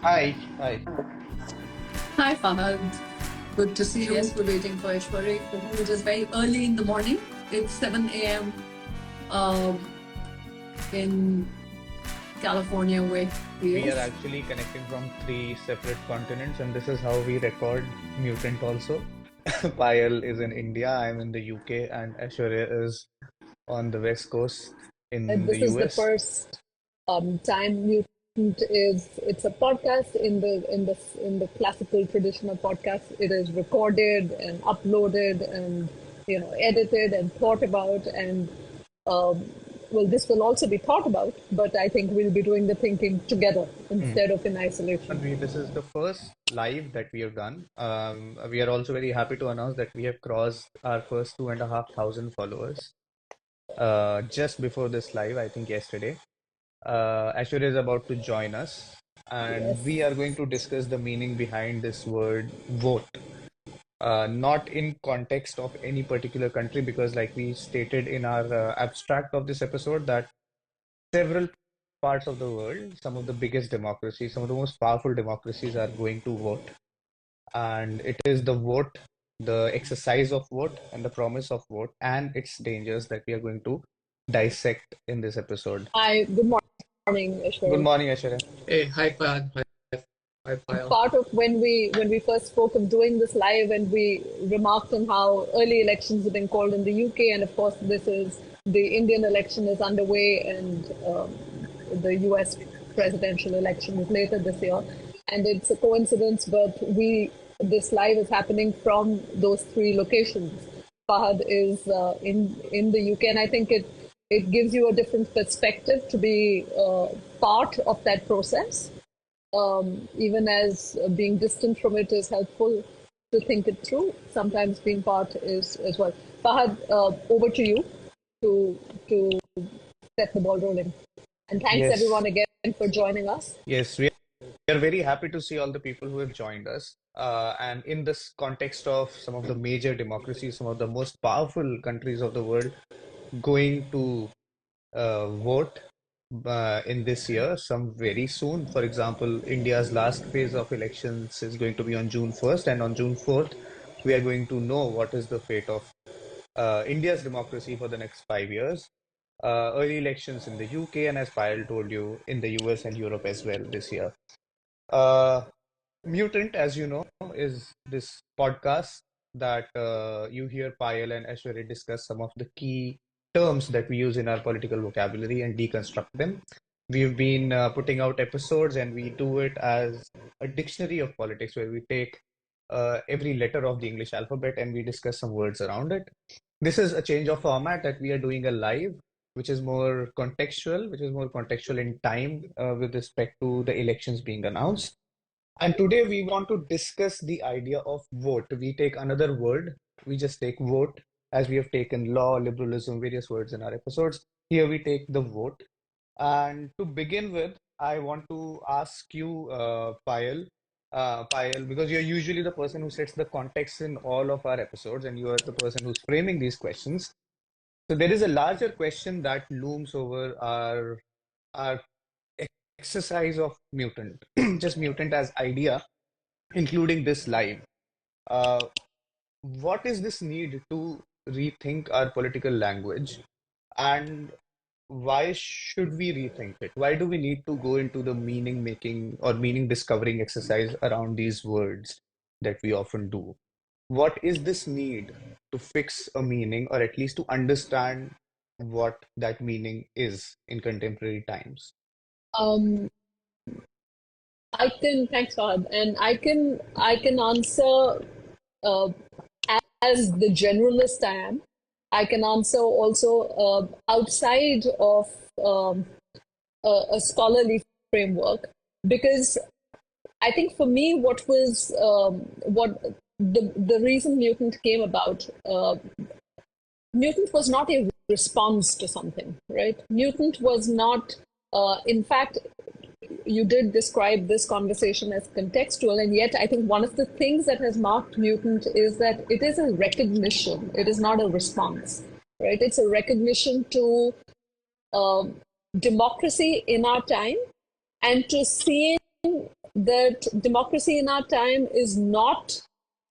Hi, hi. Hi, Fahad. Good to see you. Yes, we're waiting for Aishwary, which is very early in the morning. It's 7 a.m. Um, in California, where he We are is. actually connecting from three separate continents, and this is how we record Mutant also. Payal is in India, I'm in the UK, and Aishwarya is on the West Coast in the This is the US. first time Mutant is. It's a podcast in the classical tradition of podcasts. It is recorded and uploaded and edited and thought about and um, well, this will also be thought about. But I think we'll be doing the thinking together Hmm. instead of in And isolation. this is the first live that we have done. We are also very happy to announce that we have crossed our first 2,500 followers just before this live, I think yesterday. Aishwarya is about to join us, and Yes. we are going to discuss the meaning behind this word vote. Not in context of any particular country, because, like we stated in our abstract of this episode, that several parts of the world, some of the biggest democracies, some of the most powerful democracies are going to vote. And it is the vote, the exercise of vote, and the promise of vote, and its dangers that we are going to dissect in this episode. Hi. Good morning, Good Aishwary. morning, Aishwarya. Hey, hi, Fahad. Hi, Payal. Part of when we first spoke of doing this live, and we remarked on how early elections have been called in the UK, and of course this is the Indian election is underway, and the US presidential election is later this year, and it's a coincidence, but we this live is happening from those three locations. Fahad is in the UK, and I think it gives you a different perspective to be part of that process, even as being distant from it is helpful to think it through. Sometimes being part is as well. Fahad, over to you to to set the ball rolling. And thanks Yes, everyone again for joining us. yes, we are very happy to see all the people who have joined us. And in this context of some of the major democracies, some of the most powerful countries of the world going to vote in this year, some very soon. For example, India's last phase of elections is going to be on June 1st, and on June 4th, we are going to know what is the fate of India's democracy for the next 5 years. Early elections in the UK, and as Payal told you, in the US and Europe as well this year. Uh, Mutant, as you know, is this podcast that you hear Payal and Aishwarya discuss some of the key terms that we use in our political vocabulary and deconstruct them. We've been putting out episodes, and we do it as a dictionary of politics where we take every letter of the English alphabet and we discuss some words around it. This is a change of format that we are doing a live, which is more contextual in time with respect to the elections being announced. And today we want to discuss the idea of vote. We take another word. We just take vote, as we have taken law, liberalism, various words in our episodes. Here we take the vote. And to begin with, I want to ask you, Payal, because you're usually the person who sets the context in all of our episodes, and you are the person who's framing these questions. So there is a larger question that looms over our exercise of mutant, just mutant as idea, including this live. Uh, what is this need to rethink our political language, and why should we rethink it? Why do we need to go into the meaning making or meaning discovering exercise around these words that we often do? What is this need to fix a meaning, or at least to understand what that meaning is in contemporary times? Um, I can thanks God, and I can answer uh, as the generalist I am. I can answer also outside of um, a scholarly framework, because I think for me, what the reason mutant came about. Mutant was not a response to something, right? Mutant was not. In fact, you did describe this conversation as contextual, and yet I think one of the things that has marked mutant is that it is a recognition. It is not a response, right? It's a recognition to um democracy in our time, and to seeing that democracy in our time is not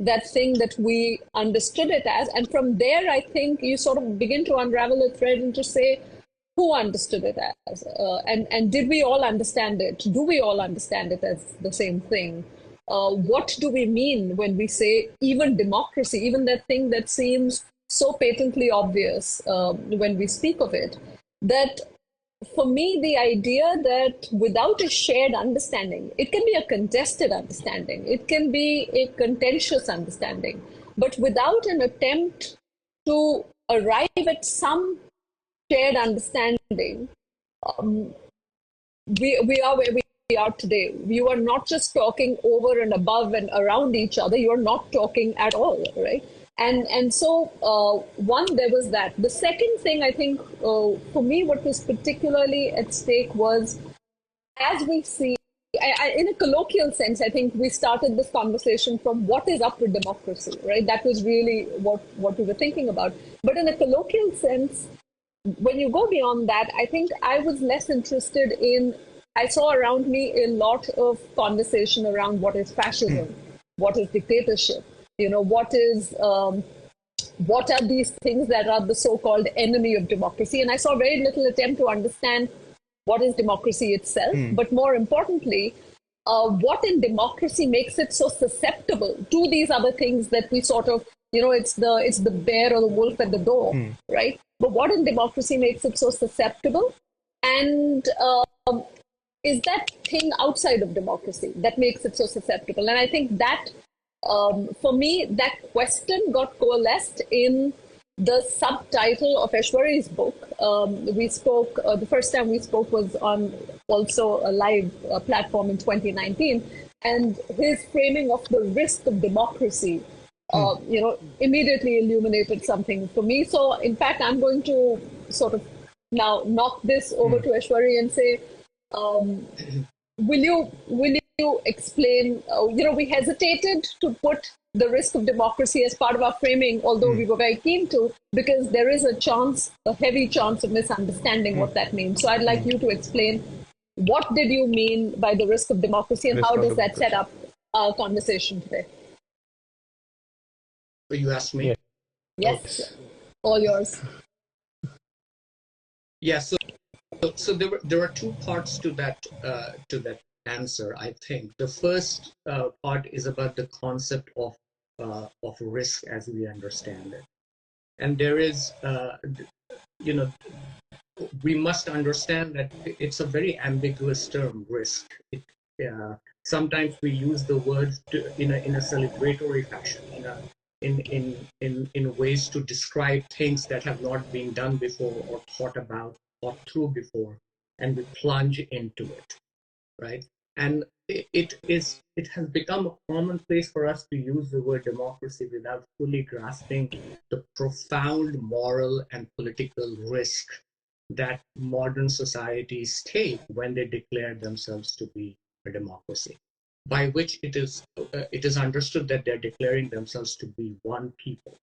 that thing that we understood it as. And from there, I think you sort of begin to unravel a thread and to say, who understood it as? And did we all understand it? Do we all understand it as the same thing? What do we mean when we say even democracy, even that thing that seems so patently obvious when we speak of it? That for me, the idea that without a shared understanding, it can be a contested understanding, it can be a contentious understanding, but without an attempt to arrive at some shared understanding, we are where we are today. You are not just talking over and above and around each other, you are not talking at all, right? And so one, there was that. The second thing, I think, for me, what was particularly at stake was, as we see, in a colloquial sense, I think we started this conversation from what is up with democracy, right? That was really what we were thinking about. But in a colloquial sense, when you go beyond that, I think I was less interested in, I saw around me a lot of conversation around what is fascism, what is dictatorship, what are these things that are the so-called enemy of democracy? And I saw very little attempt to understand what is democracy itself, but more importantly, what in democracy makes it so susceptible to these other things that we sort of, it's the bear or the wolf at the door, right? But what in democracy makes it so susceptible? And is that thing outside of democracy that makes it so susceptible? And I think that, for me, that question got coalesced in the subtitle of Aishwary's book. We spoke, the first time we spoke was on also a live platform in 2019. And his framing of the risk of democracy, immediately illuminated something for me. So, in fact, I'm going to sort of now knock this over to Aishwary and say, will you explain, we hesitated to put the risk of democracy as part of our framing, although we were very keen to, because there is a heavy chance of misunderstanding what that means. So I'd like you to explain, what did you mean by the risk of democracy, and how does that set up our conversation today? So you asked me? Yes, all yours. Yeah, so there are two parts to that answer, I think. The first part is about the concept of risk as we understand it. And there is, we must understand that it's a very ambiguous term, risk. Sometimes we use the word in a celebratory fashion, in ways to describe things that have not been done before or thought about, thought through before, and we plunge into it, right? And it has become a commonplace for us to use the word democracy without fully grasping the profound moral and political risk that modern societies take when they declare themselves to be a democracy, by which it is understood that they're declaring themselves to be one people,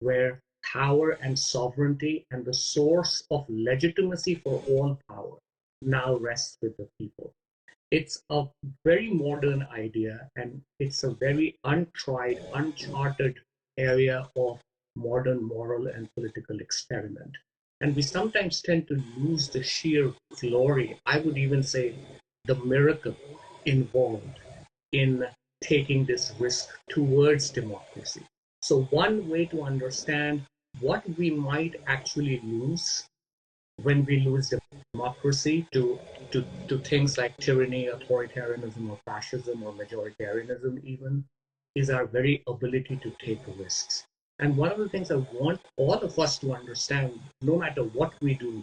where power and sovereignty and the source of legitimacy for all power now rests with the people. It's a very modern idea, and it's a very untried, uncharted area of modern moral and political experiment. And we sometimes tend to lose the sheer glory, I would even say the miracle involved in taking this risk towards democracy. So one way to understand what we might actually lose when we lose democracy to things like tyranny, authoritarianism, or fascism, or majoritarianism even, is our very ability to take risks. And one of the things I want all of us to understand, no matter what we do,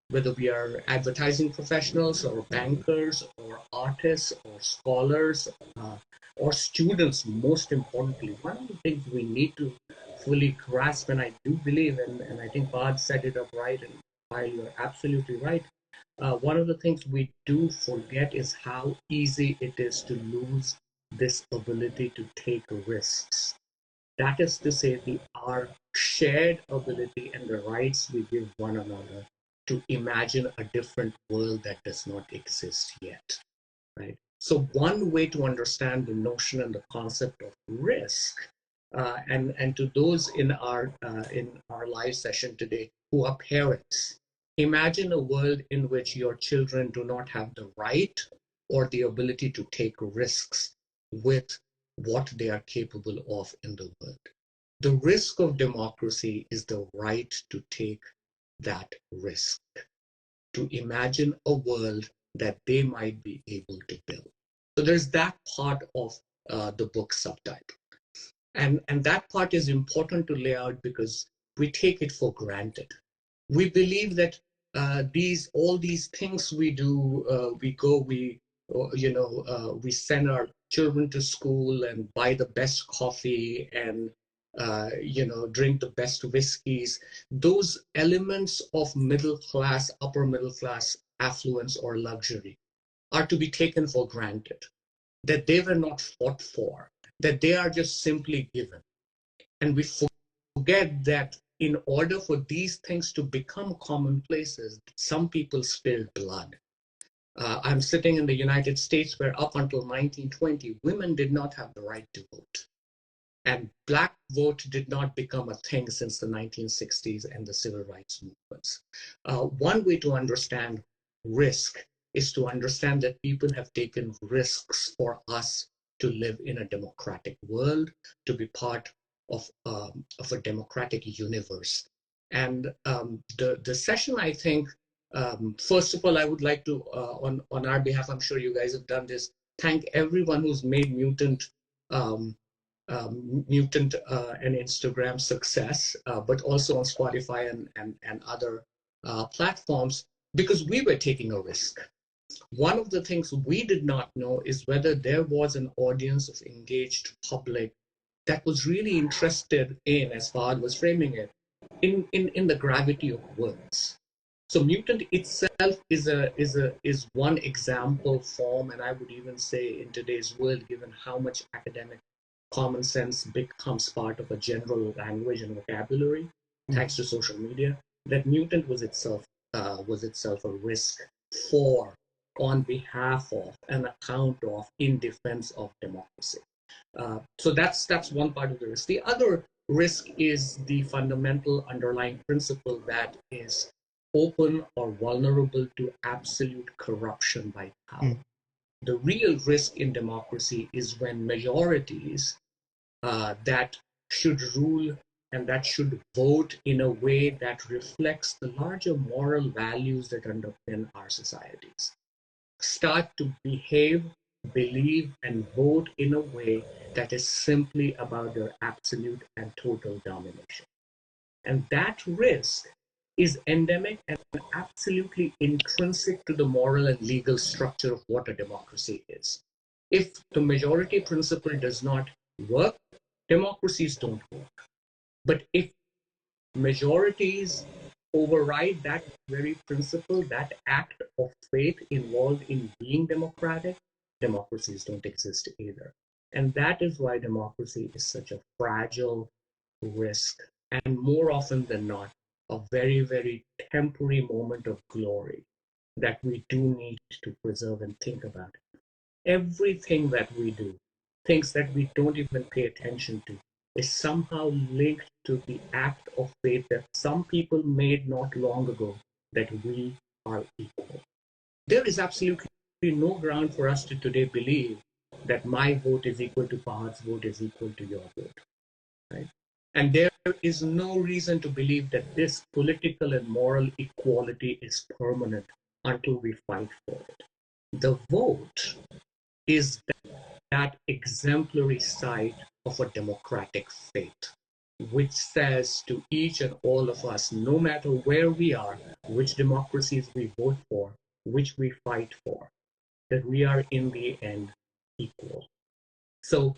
whether we are advertising professionals or bankers or artists or scholars or students, most importantly, one of the things we need to fully grasp, and I do believe, and I think Bad said it up right, and while you're absolutely right, one of the things we do forget is how easy it is to lose this ability to take risks. That is to say, our shared ability and the rights we give one another to imagine a different world that does not exist yet, right? So one way to understand the notion and the concept of risk, and to those in our live session today who are parents, imagine a world in which your children do not have the right or the ability to take risks with what they are capable of in the world. The risk of democracy is the right to take that risk, to imagine a world that they might be able to build. So there's that part of the book subtitle. And that part is important to lay out because we take it for granted. We believe that all these things we do, we send our children to school and buy the best coffee and drink the best whiskeys. Those elements of middle class, upper middle class affluence or luxury are to be taken for granted, that they were not fought for, that they are just simply given. And we forget that in order for these things to become commonplaces, some people spilled blood. I'm sitting in the United States where up until 1920, women did not have the right to vote. And Black vote did not become a thing since the 1960s and the civil rights movements. One way to understand risk is to understand that people have taken risks for us to live in a democratic world, to be part of a democratic universe. And the session, I think, first of all, I would like to, on our behalf, I'm sure you guys have done this, thank everyone who's made Mutant and Instagram success, but also on Spotify and other platforms, because we were taking a risk. One of the things we did not know is whether there was an audience of engaged public that was really interested in, as Fahad was framing it, in the gravity of words. So Mutant itself is one example form, and I would even say in today's world, given how much academic common sense becomes part of a general language and vocabulary, thanks to social media, that Mutant was itself a risk for, on behalf of, an account of, in defense of democracy. So that's one part of the risk. The other risk is the fundamental underlying principle that is open or vulnerable to absolute corruption by power. The real risk in democracy is when majorities that should rule and that should vote in a way that reflects the larger moral values that underpin our societies start to behave, believe, and vote in a way that is simply about their absolute and total domination. And that risk is endemic and absolutely intrinsic to the moral and legal structure of what a democracy is. If the majority principle does not work, democracies don't work. But if majorities override that very principle, that act of faith involved in being democratic, democracies don't exist either. And that is why democracy is such a fragile risk, and more often than not, a very, very temporary moment of glory that we do need to preserve and think about. Everything that we do, things that we don't even pay attention to, is somehow linked to the act of faith that some people made not long ago, that we are equal. There is absolutely no ground for us to today believe that my vote is equal to Fahad's vote is equal to your vote. Right? And there is no reason to believe that this political and moral equality is permanent until we fight for it. The vote is that exemplary side of a democratic faith, which says to each and all of us, no matter where we are, which democracies we vote for, which we fight for, that we are in the end equal. So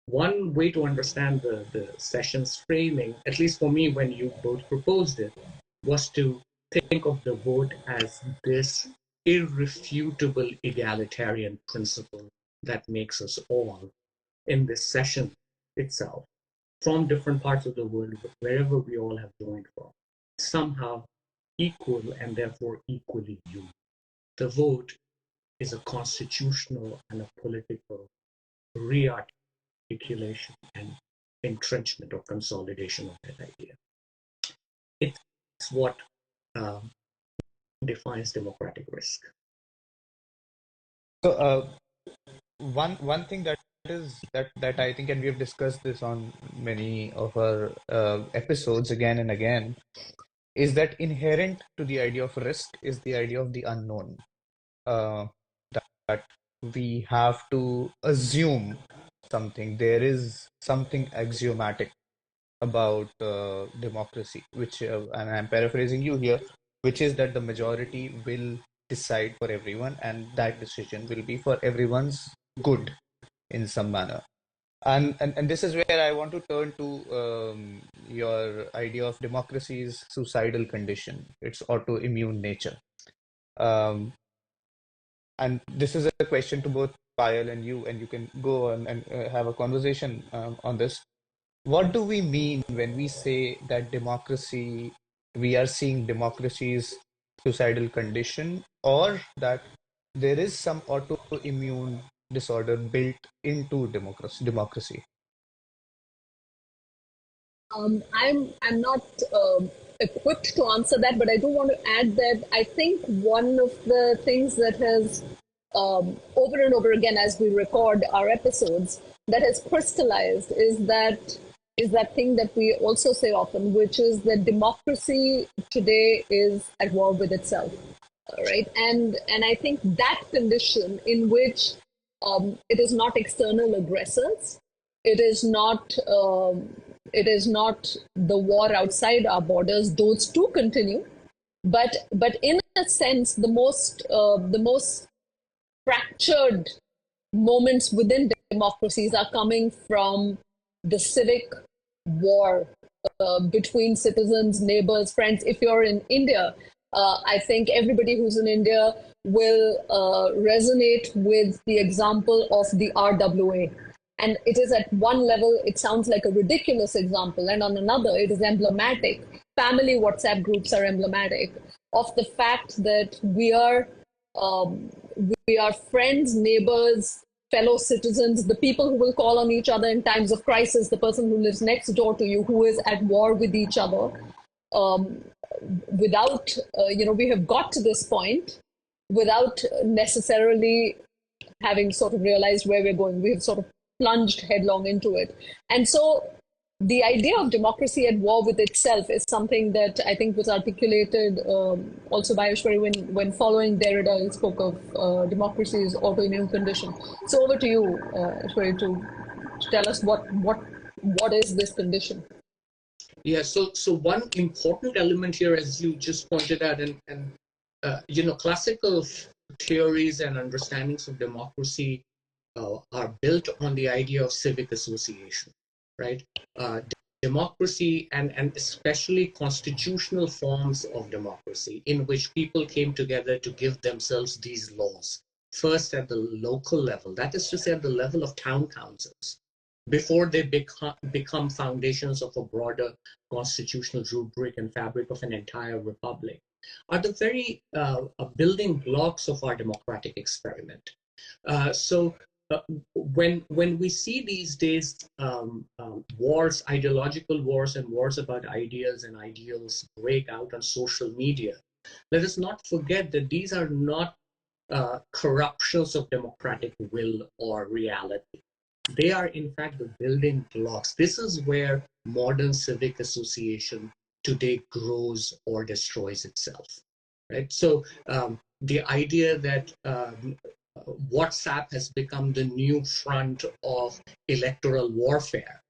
one way to understand the session's framing, at least for me when you both proposed it, was to think of the vote as this irrefutable egalitarian principle that makes us all in this session itself, from different parts of the world, wherever we all have joined from, somehow equal and therefore equally human. The vote is a constitutional and a political re-articulation and entrenchment or consolidation of that idea. It's what defines democratic risk. So, one thing that I think, and we have discussed this on many of our episodes again and again, is that inherent to the idea of risk is the idea of the unknown. Uh, that we have to assume something. There is something axiomatic about democracy, which, and I'm paraphrasing you here, which is that the majority will decide for everyone, and that decision will be for everyone's good in some manner. And this is where I want to turn to your idea of democracy's suicidal condition, its autoimmune nature. Um, and this is a question to both Payal and you can go on and have a conversation on this. What do we mean when we say that democracy, we are seeing democracy's suicidal condition, or that there is some autoimmune disorder built into democracy? I'm not equipped to answer that, but I do want to add that I think one of the things that has over and over again as we record our episodes that has crystallized is that thing that we also say often, which is that democracy today is at war with itself, right? And I think that condition in which it is not external aggressors, it is not. It is not the war outside our borders; those too continue. But in a sense, the most fractured moments within democracies are coming from the civic war between citizens, neighbors, friends. If you're in India, I think everybody who's in India will resonate with the example of the RWA. And it is at one level, it sounds like a ridiculous example, and on another, it is emblematic. Family WhatsApp groups are emblematic of the fact that um, we are friends, neighbors, fellow citizens, the people who will call on each other in times of crisis, the person who lives next door to you, who is at war with each other. Um, without, we have got to this point without necessarily having sort of realized where we're going. We've sort of plunged headlong into it. And so the idea of democracy at war with itself is something that I think was articulated also by Aishwary when following Derrida, he spoke of democracy's autoimmune condition. So over to you, Aishwary, to tell us what is this condition? Yeah, so one important element here, as you just pointed out, and classical theories and understandings of democracy are built on the idea of civic association, right? Democracy and especially constitutional forms of democracy in which people came together to give themselves these laws, first at the local level, that is to say at the level of town councils, before they become foundations of a broader constitutional rubric and fabric of an entire republic, are the very building blocks of our democratic experiment. So when we see these days wars, ideological wars and wars about ideas and ideals break out on social media, let us not forget that these are not corruptions of democratic will or reality. They are in fact the building blocks. This is where modern civic association today grows or destroys itself, right? So the idea that WhatsApp has become the new front of electoral warfare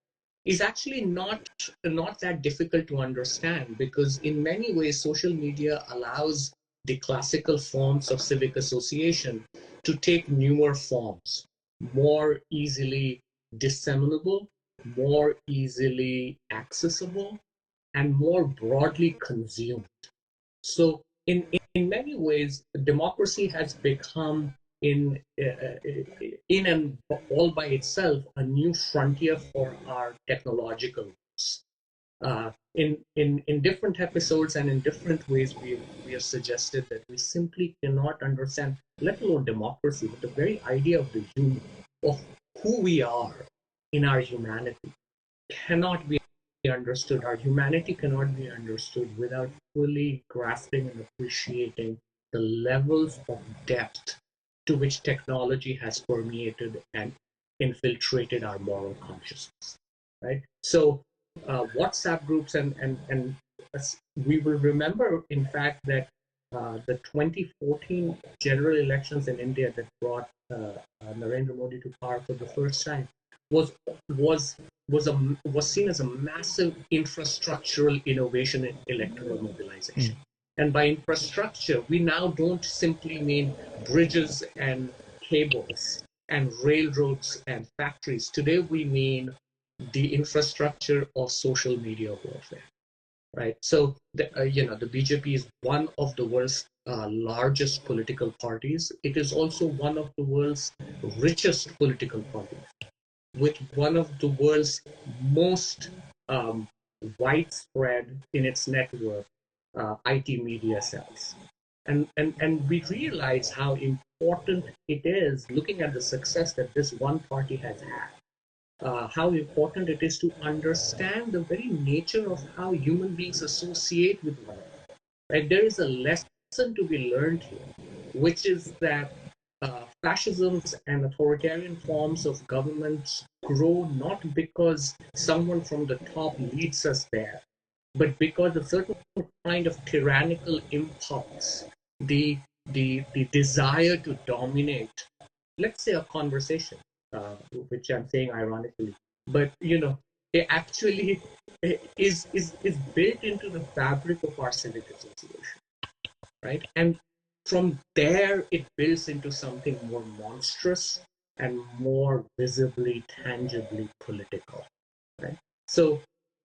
is actually not that difficult to understand, because in many ways social media allows the classical forms of civic association to take newer forms, more easily disseminable, more easily accessible, and more broadly consumed. So in many ways, democracy has become in and all by itself a new frontier for our technological use. in different episodes and in different ways, we have suggested that we simply cannot understand, let alone democracy, but the very idea of the human, of who we are in our humanity, cannot be understood. Our humanity cannot be understood without fully grasping and appreciating the levels of depth to which technology has permeated and infiltrated our moral consciousness, right? So WhatsApp groups and we will remember, in fact, that the 2014 general elections in India that brought Narendra Modi to power for the first time was was was seen as a massive infrastructural innovation in electoral mobilization. And by infrastructure, we now don't simply mean bridges and cables and railroads and factories. Today, we mean the infrastructure of social media warfare, right? So, the BJP is one of the world's largest political parties. It is also one of the world's richest political parties, with one of the world's most widespread in its network IT media cells. And we realize how important it is, looking at the success that this one party has had, how important it is to understand the very nature of how human beings associate with one another. Right? There is a lesson to be learned here, which is that fascisms and authoritarian forms of governments grow not because someone from the top leads us there, but because a certain kind of tyrannical impulse, the desire to dominate, let's say a conversation, which I'm saying ironically, but it actually is built into the fabric of our civic association, right? And from there, it builds into something more monstrous and more visibly, tangibly political, right? So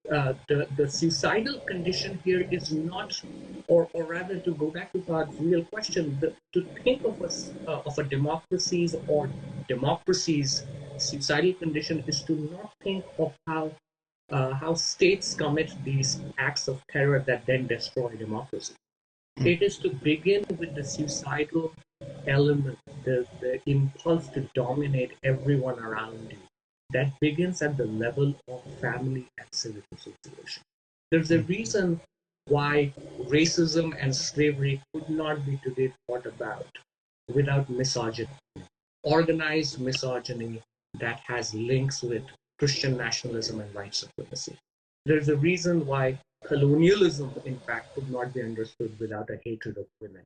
the suicidal condition here is not, or rather, to go back to our real question, to think of a democracy's or democracy's suicidal condition is to not think of how states commit these acts of terror that then destroy democracy. It is to begin with the suicidal element, the impulse to dominate everyone around you. That begins at the level of family and civic association. There's a reason why racism and slavery could not be today thought about without misogyny, organized misogyny that has links with Christian nationalism and white supremacy. There's a reason why colonialism, in fact, could not be understood without a hatred of women.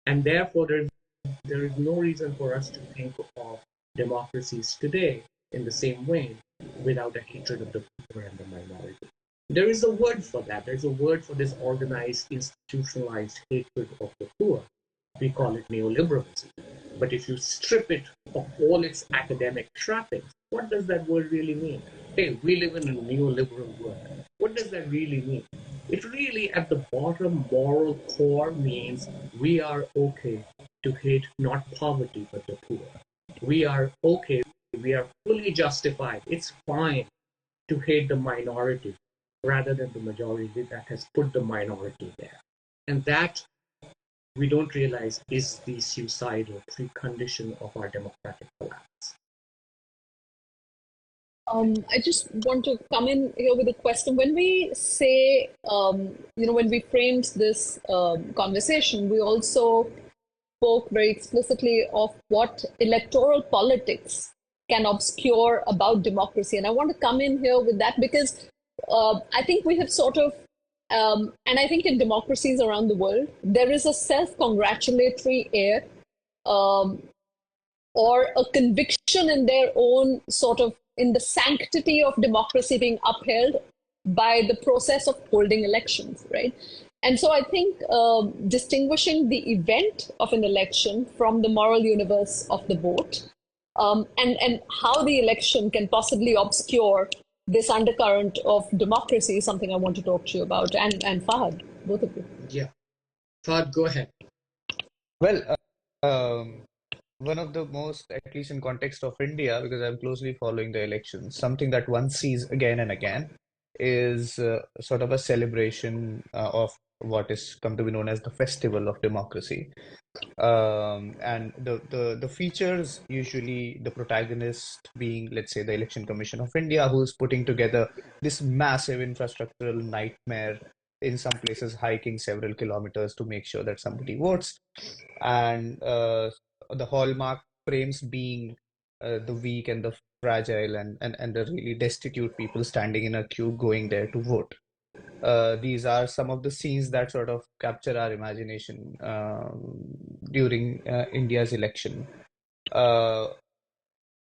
And therefore, there is no reason for us to think of democracies today in the same way without a hatred of the poor and the minority. There is a word for that. There's a word for this organized, institutionalized hatred of the poor. We call it neoliberalism. But if you strip it of all its academic trappings, what does that word really mean? Hey, we live in a neoliberal world. What does that really mean? It really, at the bottom moral core, means we are okay to hate not poverty but the poor. We are okay, we are fully justified. It's fine to hate the minority rather than the majority that has put the minority there. And that, we don't realize, is the suicidal precondition of our democratic collapse. I just want to come in here with a question. When we say, when we framed this conversation, we also spoke very explicitly of what electoral politics can obscure about democracy. And I want to come in here with that because I think we have sort of, and I think in democracies around the world, there is a self-congratulatory air or a conviction in their own sort of, in the sanctity of democracy being upheld by the process of holding elections, right? And so I think distinguishing the event of an election from the moral universe of the vote, and how the election can possibly obscure this undercurrent of democracy is something I want to talk to you about. And Fahad, both of you. Yeah. Fahad, go ahead. Well, one of the most, at least in context of India, because I'm closely following the elections, something that one sees again and again is sort of a celebration of what is come to be known as the Festival of Democracy. And the features, usually the protagonist being, let's say, the Election Commission of India, who's putting together this massive infrastructural nightmare, in some places hiking several kilometers to make sure that somebody votes. And the hallmark frames being the weak and the fragile and the really destitute people standing in a queue going there to vote. These are some of the scenes that sort of capture our imagination during India's election. Uh,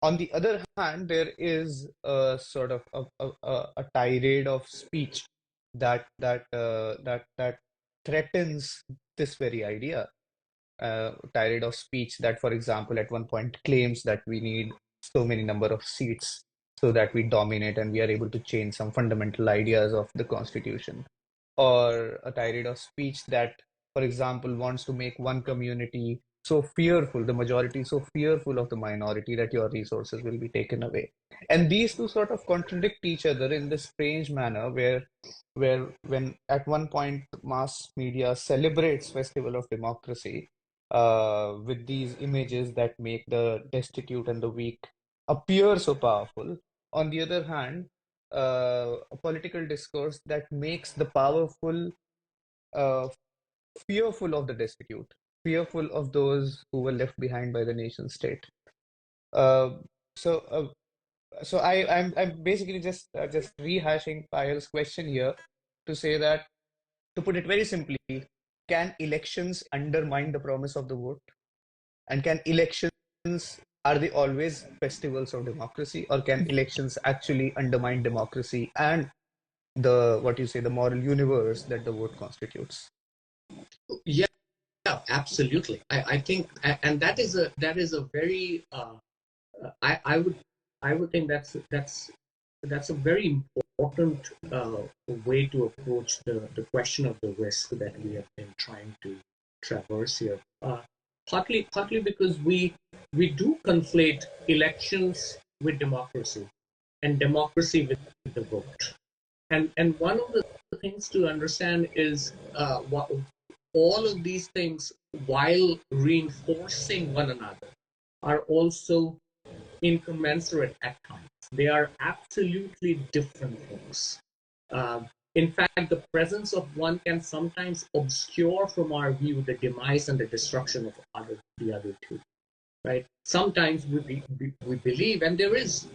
on the other hand, there is a sort of a tirade of speech that threatens this very idea. Tirade of speech that, for example, at one point claims that we need so many number of seats so that we dominate and we are able to change some fundamental ideas of the constitution, or a tirade of speech that, for example, wants to make one community so fearful, the majority so fearful of the minority that your resources will be taken away. And these two sort of contradict each other in this strange manner where when at one point mass media celebrates Festival of Democracy with these images that make the destitute and the weak appear so powerful. On the other hand, a political discourse that makes the powerful uh, fearful of the destitute, fearful of those who were left behind by the nation state. Uh, so, I'm basically just rehashing Payal's question here to say that, to put it very simply, can elections undermine the promise of the vote? And can elections, are they always festivals of democracy, or can elections actually undermine democracy and the, what you say, the moral universe that the vote constitutes? Yeah, absolutely. I think, and that is a very I would think that's a very important way to approach the question of the risk that we have been trying to traverse here. Partly because we do conflate elections with democracy and democracy with the vote. And one of the things to understand is what all of these things, while reinforcing one another, are also incommensurate at times. They are absolutely different things. In fact, the presence of one can sometimes obscure from our view the demise and the destruction of the other two. Right? Sometimes we believe, and there is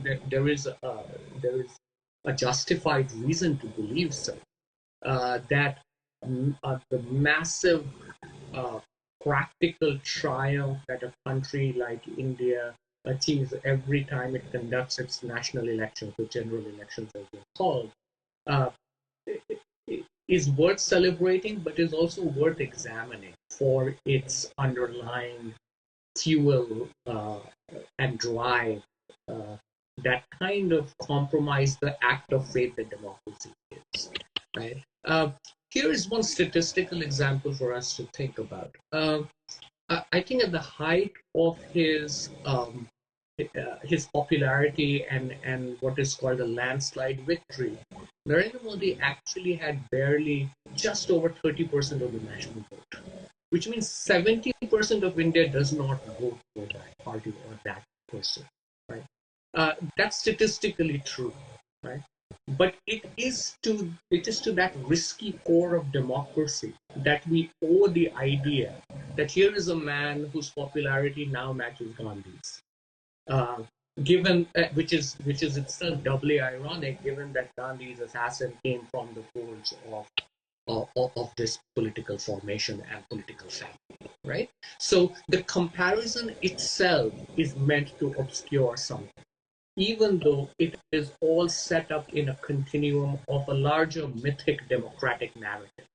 a justified reason to believe so, that the massive practical triumph that a country like India achieves every time it conducts its national elections, the general elections as they're called, uh, is worth celebrating, but is also worth examining for its underlying fuel and drive that kind of compromise the act of faith that democracy is. Right? Here is one statistical example for us to think about. I think at the height of his popularity and what is called a landslide victory, Narendra Modi actually had barely just over 30% of the national vote, which means 70% of India does not vote for that party or that person. Right? That's statistically true. Right? But it is to that risky core of democracy that we owe the idea that here is a man whose popularity now matches Gandhi's. Given which is itself doubly ironic, given that Gandhi's assassin came from the folds of this political formation and political family, right? So the comparison itself is meant to obscure something, even though it is all set up in a continuum of a larger mythic democratic narrative.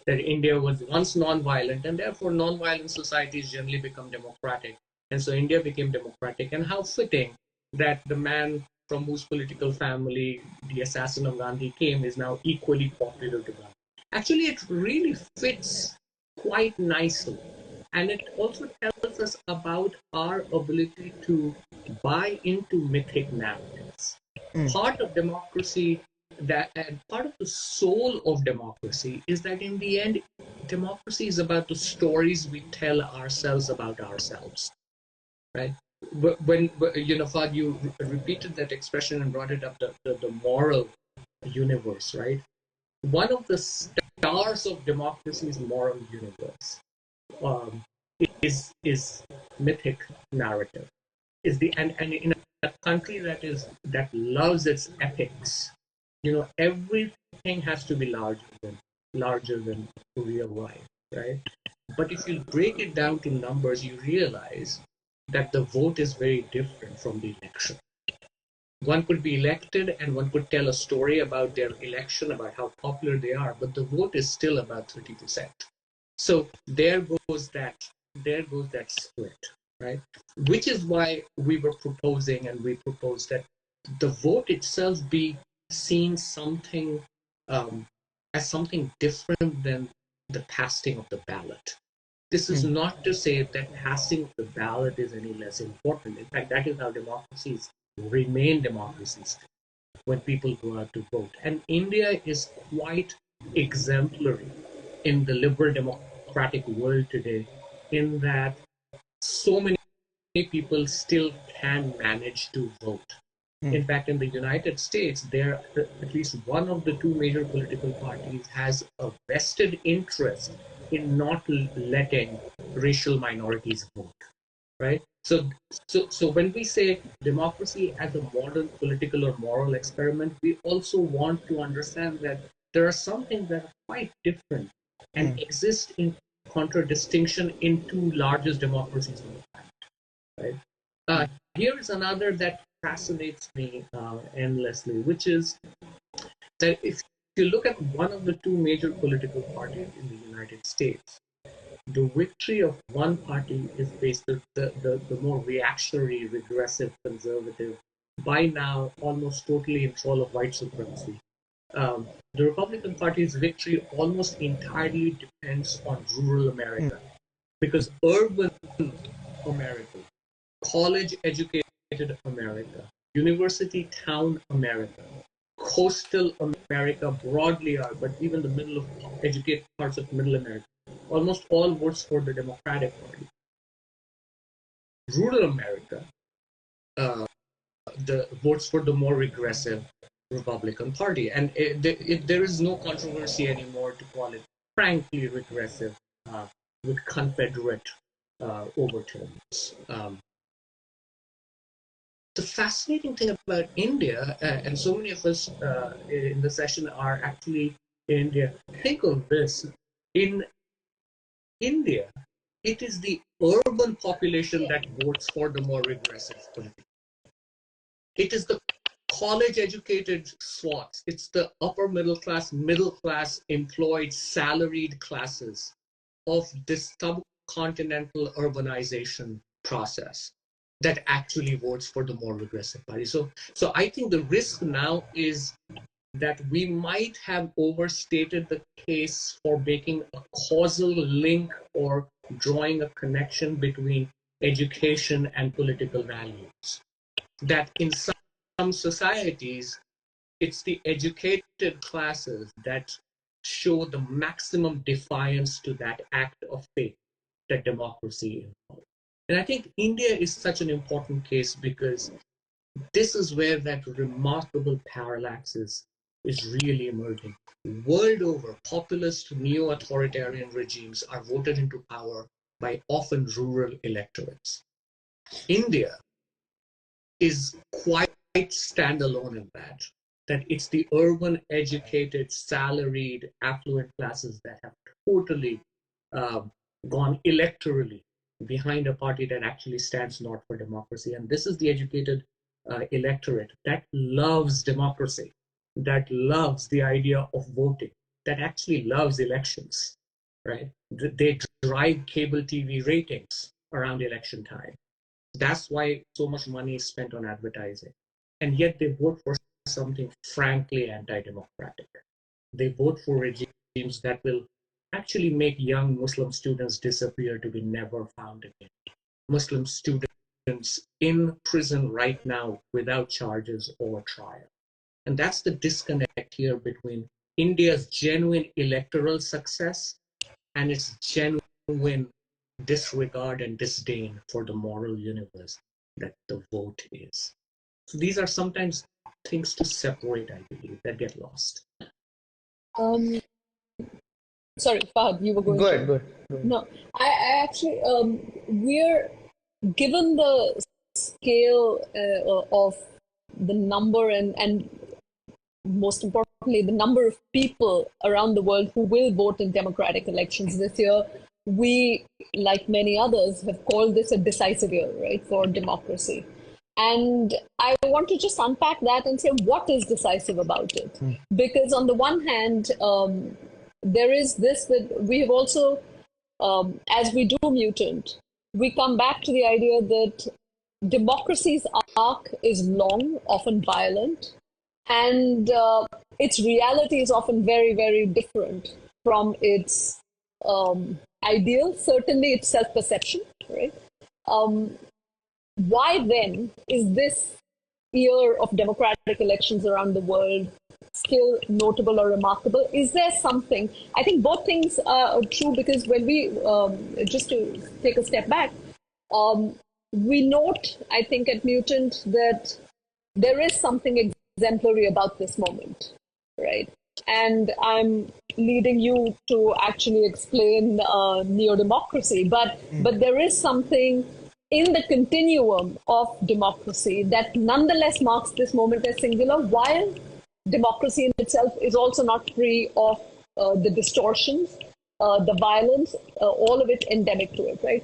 That India was once non-violent, and therefore non-violent societies generally become democratic. And so India became democratic. And how fitting that the man from whose political family the assassin of Gandhi came is now equally popular to Gandhi. Actually, it really fits quite nicely. And it also tells us about our ability to buy into mythic narratives. Part of democracy and part of the soul of democracy is that in the end, democracy is about the stories we tell ourselves about ourselves, right? When Fad, you repeated that expression and brought it up, the moral universe, right? One of the stars of democracy's moral universe um, is mythic narrative. Is the and in a country that loves its epics, everything has to be larger than real life, right? But if you break it down to numbers, you realize that the vote is very different from the election. One could be elected and one could tell a story about their election, about how popular they are, but the vote is still about 30%. So there goes that split, right? Which is why we were proposing, and we proposed that the vote itself be seen as something different than the casting of the ballot. This is not to say that passing of the ballot is any less important. In fact, that is how democracies remain democracies, when people go out to vote. And India is quite exemplary in the liberal democratic world today, in that so many people still can manage to vote. In fact, in the United States, there at least one of the two major political parties has a vested interest in not letting racial minorities vote, right? So when we say democracy as a modern political or moral experiment, we also want to understand that there are some things that are quite different and exist in contradistinction in two largest democracies on the planet, right? Here is another that fascinates me endlessly, which is that if you look at one of the two major political parties in the United States, the victory of one party is based on the more reactionary, regressive, conservative, by now almost totally in control of white supremacy. The Republican Party's victory almost entirely depends on rural America, because urban America, college-educated America, university town America, coastal America broadly are, but even the middle of educated parts of middle America, almost all votes for the Democratic Party. Rural America, the votes for the more regressive Republican Party, and there is no controversy anymore to call it frankly regressive with Confederate overtones. The fascinating thing about India, and so many of us in the session are actually in India, think of this. In India, it is the urban population that votes for the more regressive politics. It is the college-educated swaths. It's the upper middle class, employed, salaried classes of this subcontinental urbanization process that actually votes for the more regressive party. So I think the risk now is that we might have overstated the case for making a causal link or drawing a connection between education and political values. That in some societies, it's the educated classes that show the maximum defiance to that act of faith that democracy involves. And I think India is such an important case because this is where that remarkable parallax is really emerging. World over, populist neo-authoritarian regimes are voted into power by often rural electorates. India is quite standalone in that it's the urban, educated, salaried, affluent classes that have totally gone electorally behind a party that actually stands not for democracy. And this is the educated electorate that loves democracy, that loves the idea of voting, that actually loves elections, right? They drive cable TV ratings around election time. That's why so much money is spent on advertising. And yet they vote for something frankly anti-democratic. They vote for regimes that will actually make young Muslim students disappear to be never found again. Muslim students in prison right now without charges or trial. And that's the disconnect here between India's genuine electoral success and its genuine disregard and disdain for the moral universe that the vote is. So these are sometimes things to separate, I believe, that get lost. Sorry, Fahad, you were going Go to. ahead, go ahead. Go ahead. No, I actually, we're given the scale of the number and most importantly, the number of people around the world who will vote in democratic elections this year. We, like many others, have called this a decisive year, right, for democracy. And I want to just unpack that and say what is decisive about it. Because on the one hand, there is this that we have also, as we do Mutant, we come back to the idea that democracy's arc is long, often violent, and its reality is often very, very different from its ideal, certainly its self-perception, right? Why then is this year of democratic elections around the world still notable or remarkable? Is there something? I think both things are true because when we, just to take a step back, we note, I think, at Mutant that there is something exemplary about this moment, right? And I'm leading you to actually explain neo-democracy, but there is something in the continuum of democracy that nonetheless marks this moment as singular, while democracy in itself is also not free of the distortions, the violence, all of it endemic to it, right?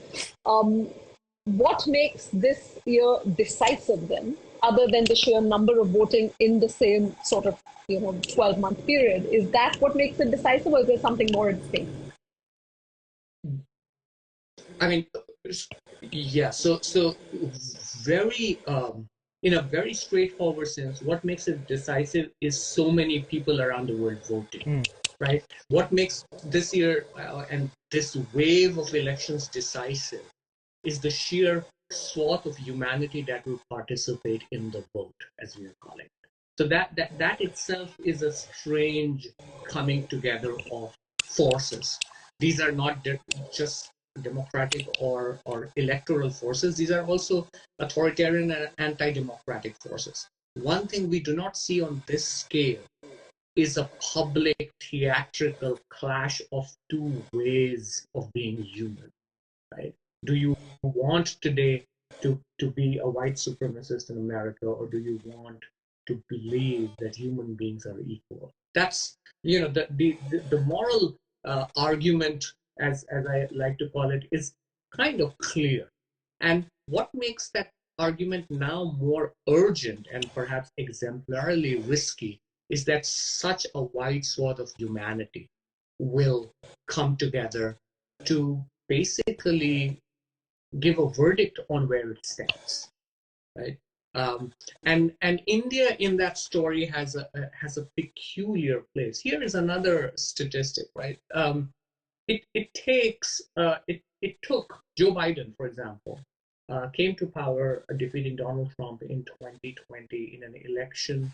What makes this year decisive then, other than the sheer number of voting in the same sort of 12-month period? Is that what makes it decisive, or is there something more at stake? I mean, yeah. So very in a very straightforward sense, what makes it decisive is so many people around the world voting, right? What makes this year and this wave of elections decisive is the sheer swath of humanity that will participate in the vote, as we are calling it. So that itself is a strange coming together of forces. These are not just democratic or electoral forces. These are also authoritarian and anti-democratic forces. One thing we do not see on this scale is a public theatrical clash of two ways of being human, right? Do you want today to be a white supremacist in America, or do you want to believe that human beings are equal? That's the moral argument, as I like to call it, is kind of clear. And what makes that argument now more urgent and perhaps exemplarily risky is that such a wide swath of humanity will come together to basically give a verdict on where it stands, right? And India in that story has a peculiar place. Here is another statistic, right? It took Joe Biden, for example, came to power defeating Donald Trump in 2020 in an election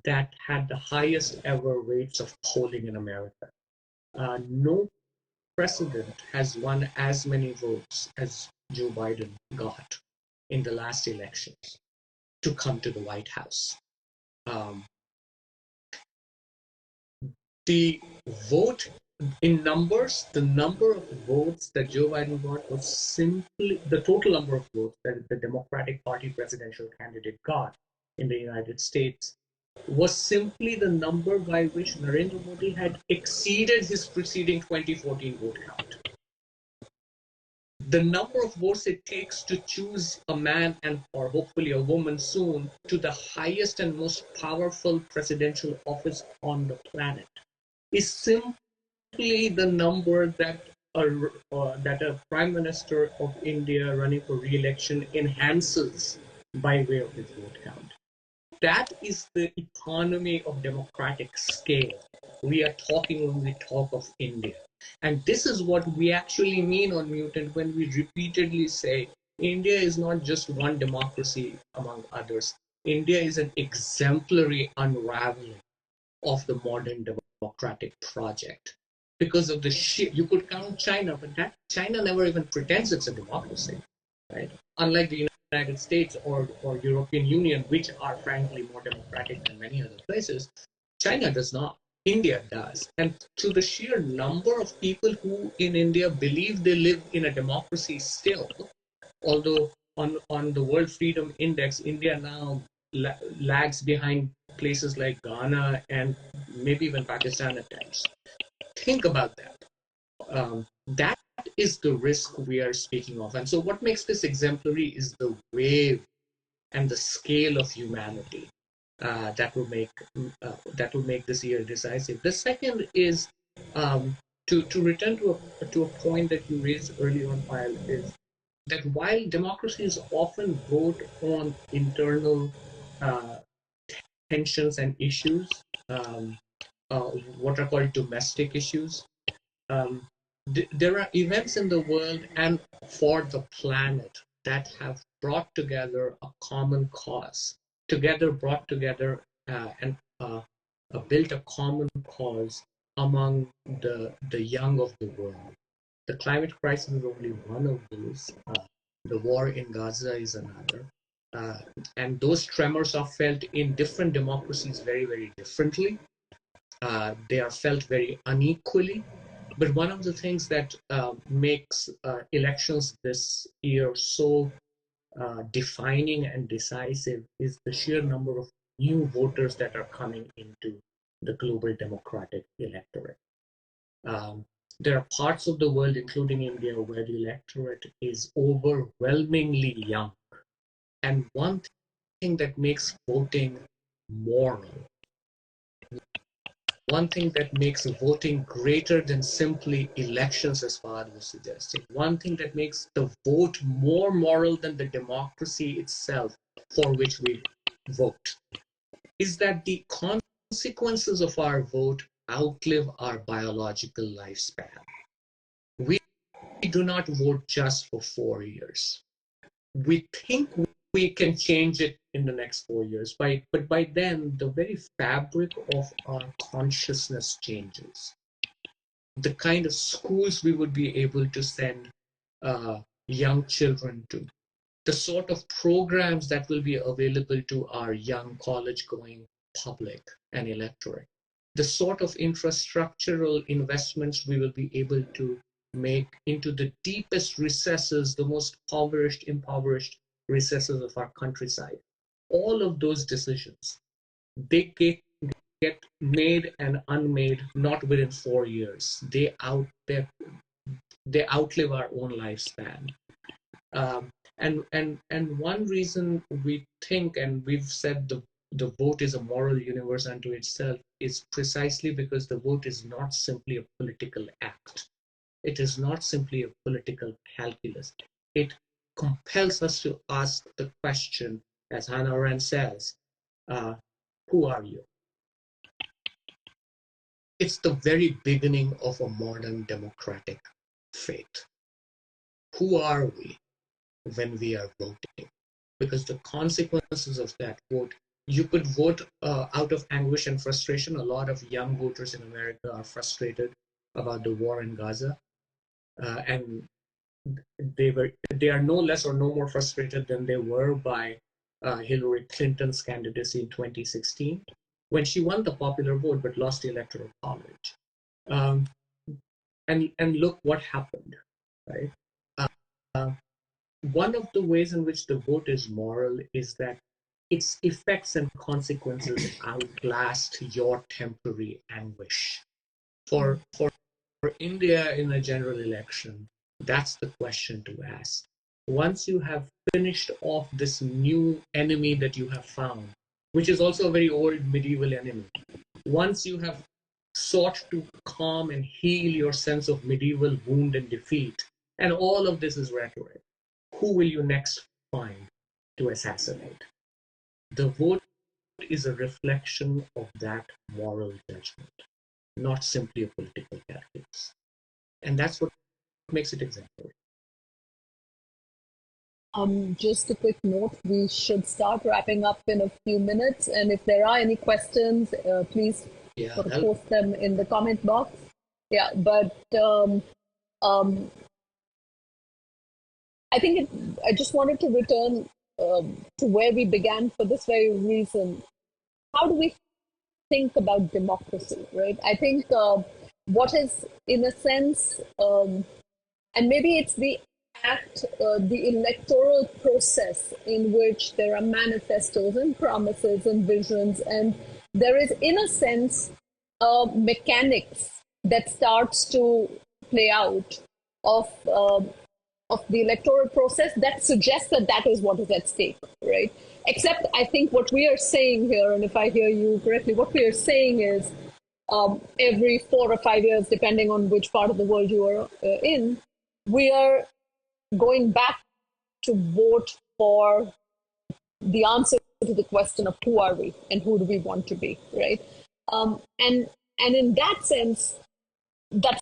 that had the highest ever rates of polling in America. No president has won as many votes as Joe Biden got in the last elections to come to the White House. The vote in numbers, the number of votes that Joe Biden got was simply the total number of votes that the Democratic Party presidential candidate got in the United States was simply the number by which Narendra Modi had exceeded his preceding 2014 vote count. The number of votes it takes to choose a man or hopefully a woman soon to the highest and most powerful presidential office on the planet is simply the number that a prime minister of India running for re-election enhances by way of his vote count. That is the economy of democratic scale we are talking when we talk of India. And this is what we actually mean on Mutant when we repeatedly say India is not just one democracy among others. India is an exemplary unraveling of the modern democratic project because of the sheer, you could count China, but that China never even pretends it's a democracy, right? Unlike the United States or European Union, which are frankly more democratic than many other places, China does not. India does. And to the sheer number of people who in India believe they live in a democracy still, although on the World Freedom Index, India now lags behind places like Ghana and maybe even Pakistan at times. Think about that. That is the risk we are speaking of. And so what makes this exemplary is the wave and the scale of humanity that will make this year decisive. The second is to return to a point that you raised earlier on, Payal, is that while democracies often vote on internal uh, tensions and issues, um, what are called domestic issues, um, there are events in the world and for the planet that have brought together a common cause, brought together and built a common cause among the young of the world. The climate crisis is only one of those. The war in Gaza is another. Uh, and those tremors are felt in different democracies very, very differently. They are felt very unequally. But one of the things that makes elections this year so defining and decisive is the sheer number of new voters that are coming into the global democratic electorate. Um, there are parts of the world, including India, where the electorate is overwhelmingly young. And one thing that makes voting moral, one thing that makes voting greater than simply elections, as Fahad was suggesting, one thing that makes the vote more moral than the democracy itself for which we vote, is that the consequences of our vote outlive our biological lifespan. We do not vote just for 4 years. We think we can change it in the next 4 years, but by then, the very fabric of our consciousness changes. The kind of schools we would be able to send young children to, the sort of programs that will be available to our young college-going public and electorate, the sort of infrastructural investments we will be able to make into the deepest recesses, the most impoverished recesses of our countryside. All of those decisions, they get made and unmade not within 4 years. They outlive our own lifespan. And one reason we think, and we've said the vote is a moral universe unto itself, is precisely because the vote is not simply a political act. It is not simply a political calculus. It compels us to ask the question, as Hannah Arendt says, who are you? It's the very beginning of a modern democratic faith. Who are we when we are voting? Because the consequences of that vote, you could vote out of anguish and frustration. A lot of young voters in America are frustrated about the war in Gaza, and they are no less or no more frustrated than they were by Hillary Clinton's candidacy in 2016, when she won the popular vote but lost the electoral college. Um, and look what happened, right? Uh, One of the ways in which the vote is moral is that its effects and consequences outlast your temporary anguish. For India in a general election, that's the question to ask. Once you have finished off this new enemy that you have found, which is also a very old medieval enemy, once you have sought to calm and heal your sense of medieval wound and defeat, and all of this is rhetoric, who will you next find to assassinate? The vote is a reflection of that moral judgment, not simply a political calculus. And that's what makes it exemplary. Just a quick note, we should start wrapping up in a few minutes. And if there are any questions, please sort of post them in the comment box. Yeah, but I think I just wanted to return to where we began for this very reason. How do we think about democracy, right? I think what is, in a sense, and maybe it's the act, the electoral process in which there are manifestos and promises and visions, and there is, in a sense, mechanics that starts to play out of the electoral process that suggests that that is what is at stake, right? Except I think what we are saying here, and if I hear you correctly, what we are saying is every 4 or 5 years, depending on which part of the world you are in, we are going back to vote for the answer to the question of who are we and who do we want to be, right? And in that sense, that's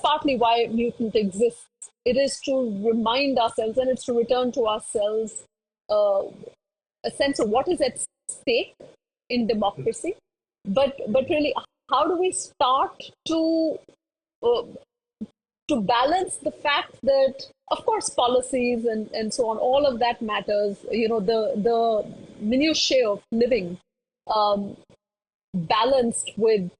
partly why Mutant exists. It is to remind ourselves, and it's to return to ourselves a sense of what is at stake in democracy. But really, how do we start to balance the fact that, of course, policies and so on, all of that matters. You know, the minutiae of living balanced with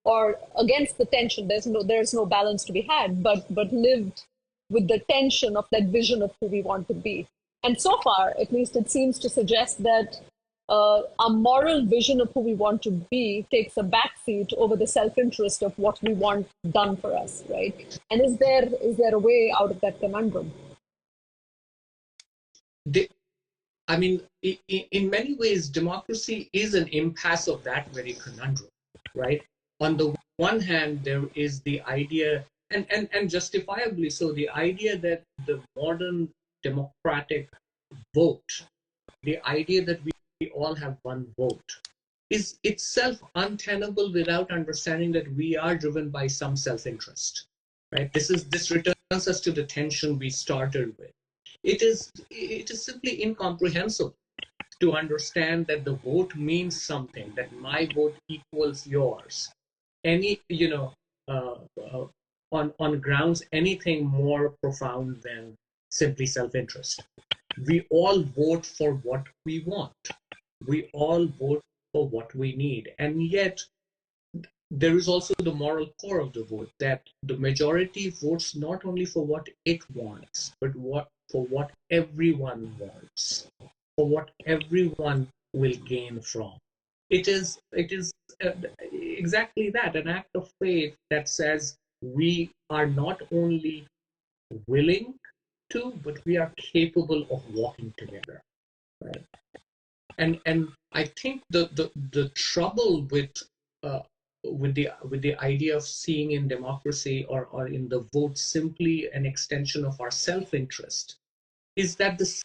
or against the tension. There's no balance to be had, but lived with the tension of that vision of who we want to be. And so far, at least, it seems to suggest that a moral vision of who we want to be takes a backseat over the self-interest of what we want done for us, right? And is there a way out of that conundrum? I mean, in many ways, democracy is an impasse of that very conundrum, right? On the one hand, there is the idea, and justifiably so, the idea that the modern democratic vote, the idea that we all have one vote, is itself untenable without understanding that we are driven by some self-interest, right? This returns us to the tension we started with. It is simply incomprehensible to understand that the vote means something, that my vote equals yours. Any, on grounds anything more profound than simply self-interest. We all vote for what we want. We all vote for what we need. And yet, there is also the moral core of the vote, that the majority votes not only for what it wants, but for what everyone wants, for what everyone will gain from. It is exactly that, an act of faith that says we are not only willing to, but we are capable of walking together, right? And I think the trouble with the idea of seeing in democracy or in the vote simply an extension of our self-interest is that the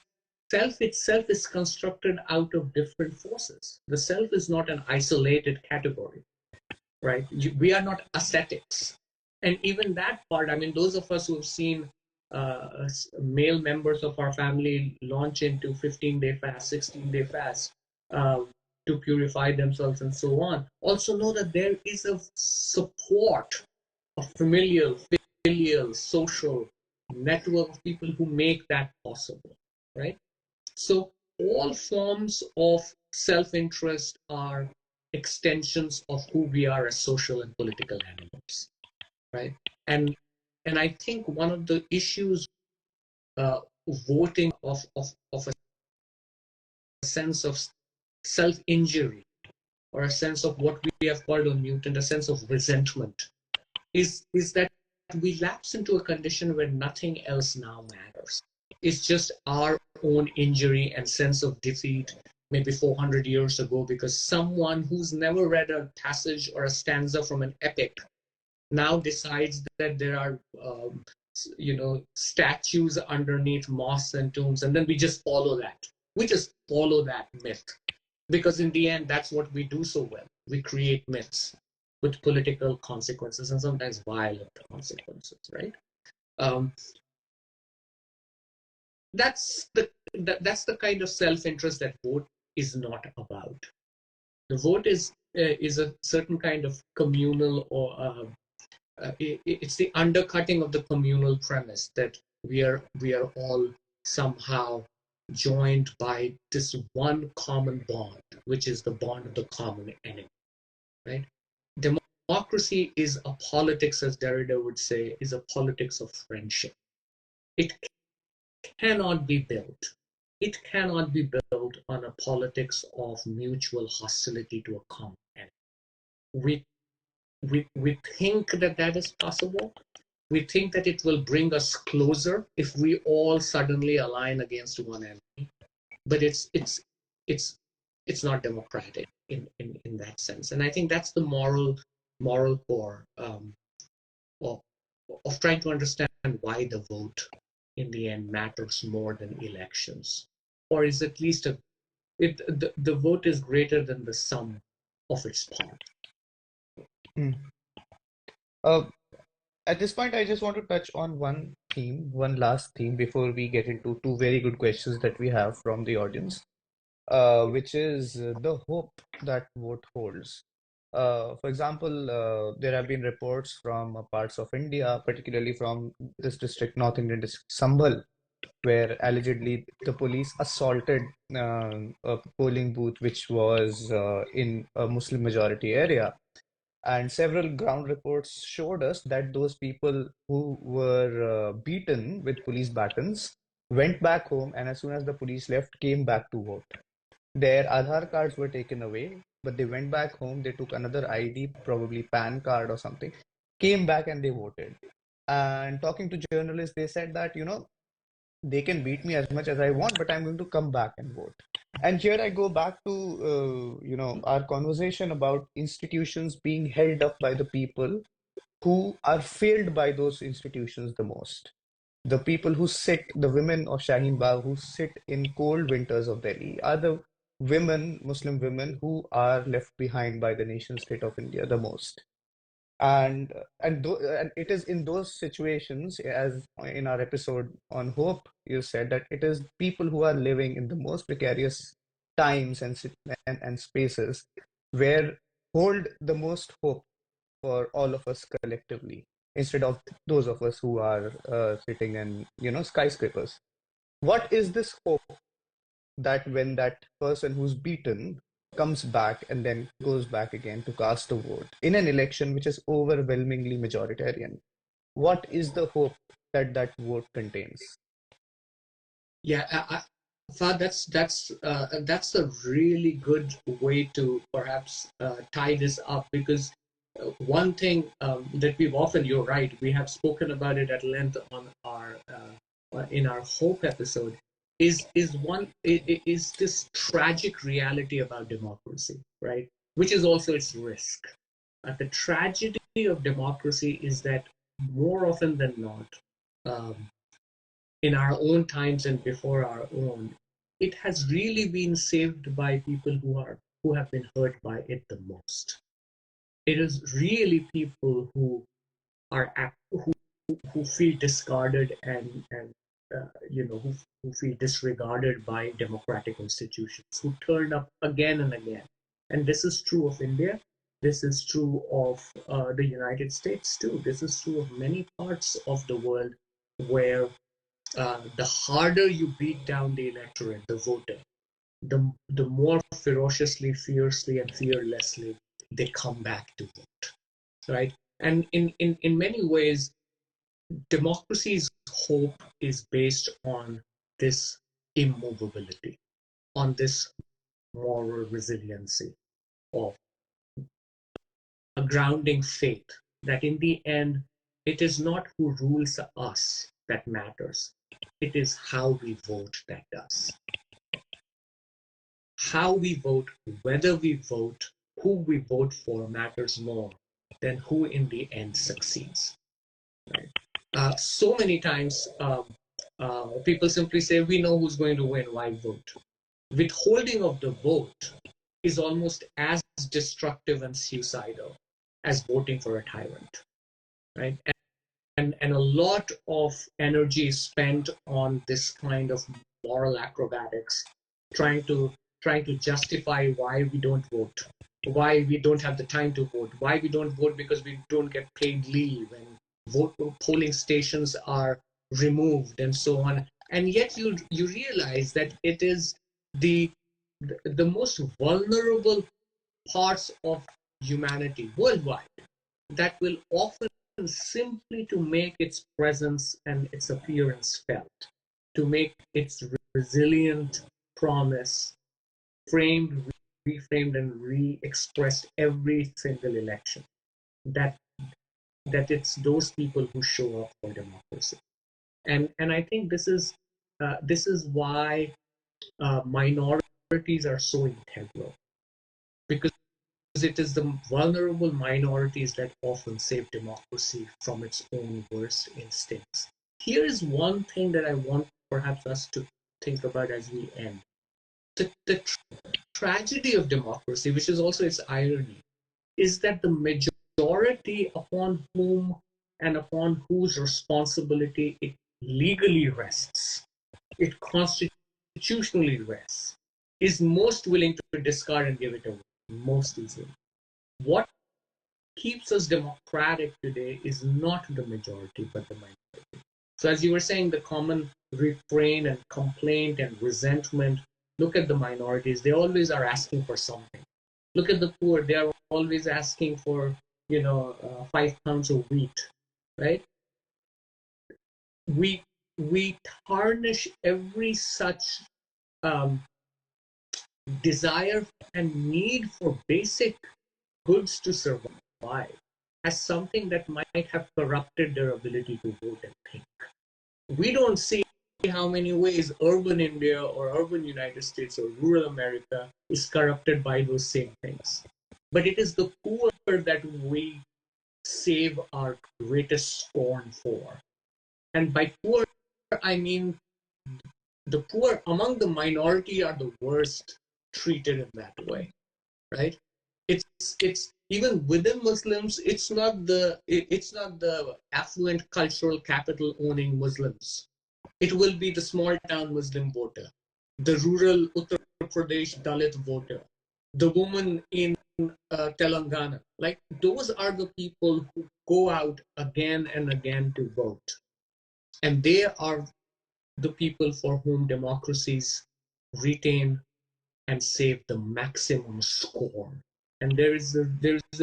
self itself is constructed out of different forces. The self is not an isolated category, right? We are not ascetics. And even that part, I mean, those of us who have seen male members of our family launch into 15-day fast, 16-day fast to purify themselves and so on, also know that there is a support, a familial, social network of people who make that possible, right? So all forms of self-interest are extensions of who we are as social and political animals, right? And I think one of the issues voting of a sense of self-injury or a sense of what we have called on Mutant, a sense of resentment, is that we lapse into a condition where nothing else now matters. It's just our own injury and sense of defeat, maybe 400 years ago, because someone who's never read a passage or a stanza from an epic now decides that there are statues underneath mosques and tombs, and then we just follow that. We just follow that myth, because in the end, that's what we do so well. We create myths with political consequences and sometimes violent consequences, right? that's the kind of self-interest that vote is not about. The vote is a certain kind of communal, or it's the undercutting of the communal premise that we are all somehow joined by this one common bond, which is the bond of the common enemy, right? Democracy is a politics, as Derrida would say, is a politics of friendship. It cannot be built. It cannot be built on a politics of mutual hostility to a common enemy. We think that is possible. We think that it will bring us closer if we all suddenly align against one enemy, but it's not democratic in that sense. And I think that's the moral core of trying to understand why the vote in the end matters more than elections, or is at least the vote is greater than the sum of its parts. Hmm. Uh, at this point, I just want to touch on one last theme before we get into two very good questions that we have from the audience, which is the hope that vote holds. For example, there have been reports from parts of India, particularly from this district, North Indian district, Sambhal, where allegedly the police assaulted a polling booth which was in a Muslim majority area. And several ground reports showed us that those people who were beaten with police batons went back home, and as soon as the police left, came back to vote. Their Aadhaar cards were taken away, but they went back home. They took another ID, probably PAN card or something, came back and they voted. And talking to journalists, they said that, they can beat me as much as I want, but I'm going to come back and vote. And here I go back to, our conversation about institutions being held up by the people who are failed by those institutions the most. The people who sit, the women of Shaheen Bagh who sit in cold winters of Delhi are the women, Muslim women, who are left behind by the nation state of India the most. And it is in those situations, as in our episode on hope, you said that it is people who are living in the most precarious times and spaces where hold the most hope for all of us collectively, instead of those of us who are sitting in, skyscrapers. What is this hope that when that person who's beaten comes back and then goes back again to cast a vote in an election which is overwhelmingly majoritarian? What is the hope that that vote contains? Yeah, Fahad, that's a really good way to perhaps tie this up, because one thing that we've often, you're right, we have spoken about it at length on our in our hope episode, is this tragic reality about democracy, right? Which is also its risk. The tragedy of democracy is that more often than not, um, in our own times and before our own, it has really been saved by people who have been hurt by it the most. It is really people are who feel discarded and who feel disregarded by democratic institutions, who turn up again and again. And this is true of India. This is true of the United States too. This is true of many parts of the world where the harder you beat down the electorate, the voter, the more ferociously, fiercely, and fearlessly they come back to vote, right? And in many ways, democracy's hope is based on this immovability, on this moral resiliency of a grounding faith that in the end, it is not who rules us that matters. It is how we vote that does. How we vote, whether we vote, who we vote for matters more than who in the end succeeds. Right? So many times, people simply say, we know who's going to win, why vote? Withholding of the vote is almost as destructive and suicidal as voting for a tyrant, right? and a lot of energy is spent on this kind of moral acrobatics, trying to justify why we don't vote, why we don't have the time to vote, why we don't vote because we don't get paid leave, and polling stations are removed, and so on. And yet you realize that it is the most vulnerable parts of humanity worldwide that will often simply to make its presence and its appearance felt, to make its resilient promise framed, reframed, and re-expressed every single election. That it's those people who show up for democracy, and I think this is why minorities are so integral, because it is the vulnerable minorities that often save democracy from its own worst instincts. Here is one thing that I want perhaps us to think about as we end. The tragedy of democracy, which is also its irony, is that the majority upon whom and upon whose responsibility it legally rests, it constitutionally rests, is most willing to discard and give it away most easily. What keeps us democratic today is not the majority, but the minority. So, as you were saying, the common refrain and complaint and resentment, look at the minorities, they always are asking for something. Look at the poor, they are always asking for, 5 pounds of wheat, right? We tarnish every such um, desire and need for basic goods to survive as something that might have corrupted their ability to vote and think. We don't see how many ways urban India or urban United States or rural America is corrupted by those same things. But it is the poor that we save our greatest scorn for. And by poor, I mean the poor among the minority are the worst treated in that way, right? It's even within Muslims, it's not the affluent cultural capital owning Muslims. It will be the small town Muslim voter, the rural Uttar Pradesh Dalit voter, the woman in Telangana. Like, those are the people who go out again and again to vote. And they are the people for whom democracies retain and save the maximum score. And there is a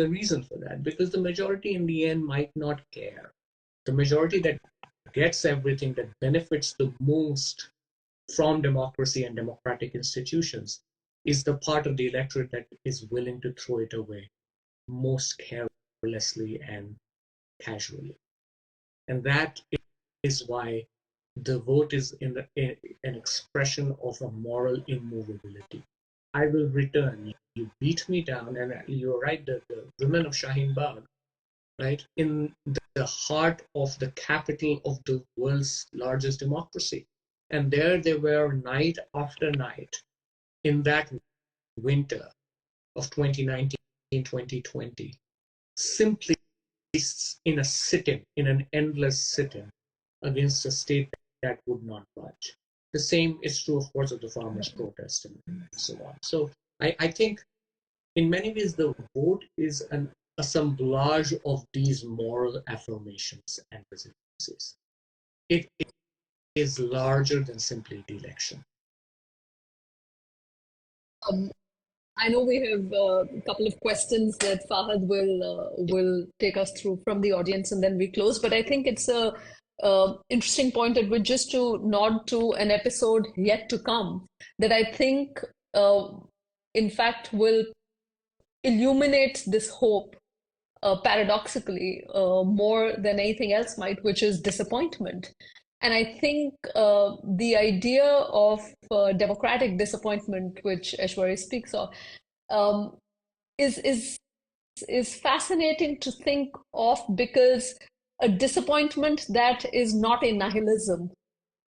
reason for that, because the majority in the end might not care. The majority that gets everything, that benefits the most from democracy and democratic institutions, is the part of the electorate that is willing to throw it away most carelessly and casually. And that is why the vote is an expression of a moral immovability. I will return. You beat me down, and you're right, the women of Shaheen Bagh, right, in the heart of the capital of the world's largest democracy. And there they were night after night in that winter of 2019, 2020, simply in a sit-in, in an endless sit-in against a state that would not budge. The same is true, of course, of the farmers' protest and so on. So I think in many ways the vote is an assemblage of these moral affirmations and resiliencies. It is larger than simply the election. I know we have a couple of questions that Fahad will take us through from the audience, and then we close. But I think it's a interesting point, Edward, just to nod to an episode yet to come that I think, in fact, will illuminate this hope paradoxically more than anything else might, which is disappointment. And I think the idea of democratic disappointment, which Aishwary speaks of, is fascinating to think of, because a disappointment that is not a nihilism,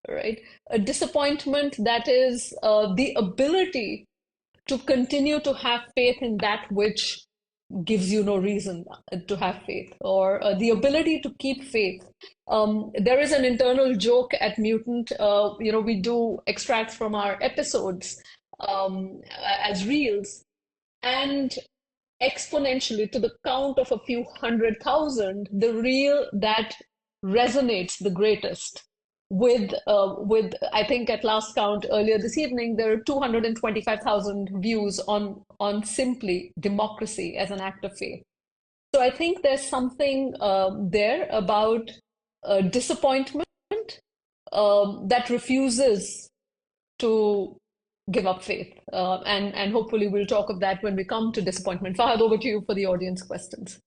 right? A disappointment that is the ability to continue to have faith in that which gives you no reason to have faith, or the ability to keep faith There is an internal joke at Mutant. We do extracts from our episodes as reels, and exponentially to the count of a few 100,000, the reel that resonates the greatest with I think at last count earlier this evening there are 225,000 views on simply democracy as an act of faith. So I think there's something there about disappointment that refuses to give up faith. And hopefully we'll talk of that when we come to disappointment. Fahad, over to you for the audience questions.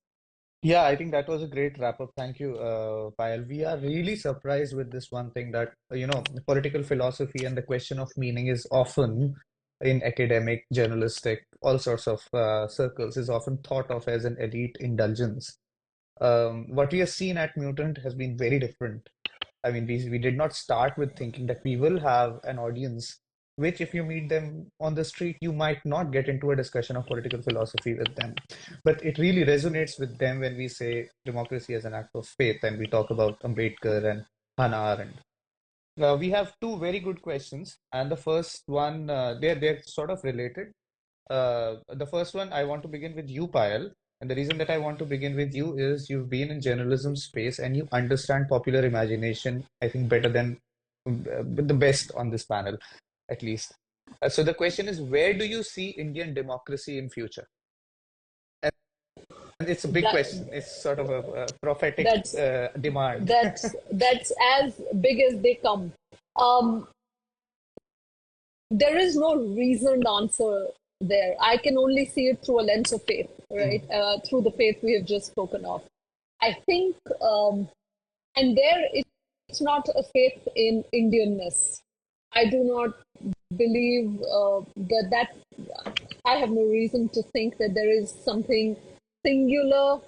Yeah, I think that was a great wrap up. Thank you, Payal. We are really surprised with this one thing that, political philosophy and the question of meaning is often in academic, journalistic, all sorts of circles is often thought of as an elite indulgence. What we have seen at Mutant has been very different. I mean, we did not start with thinking that we will have an audience, which, if you meet them on the street, you might not get into a discussion of political philosophy with them. But it really resonates with them when we say democracy as an act of faith, and we talk about Ambedkar and Hannah Arendt. We have two very good questions, and the first one, they're sort of related. The first one, I want to begin with you, Payal. And the reason that I want to begin with you is you've been in journalism space and you understand popular imagination, I think, better than the best on this panel, at least. So the question is, where do you see Indian democracy in future? And it's a big That question. It's sort of a prophetic that's demand. that's as big as they come. Um, there is no reasoned answer there. I can only see it through a lens of faith, right? Through the faith we have just spoken of. I think, and there it's not a faith in Indianness. I do not believe that I have no reason to think that there is something singular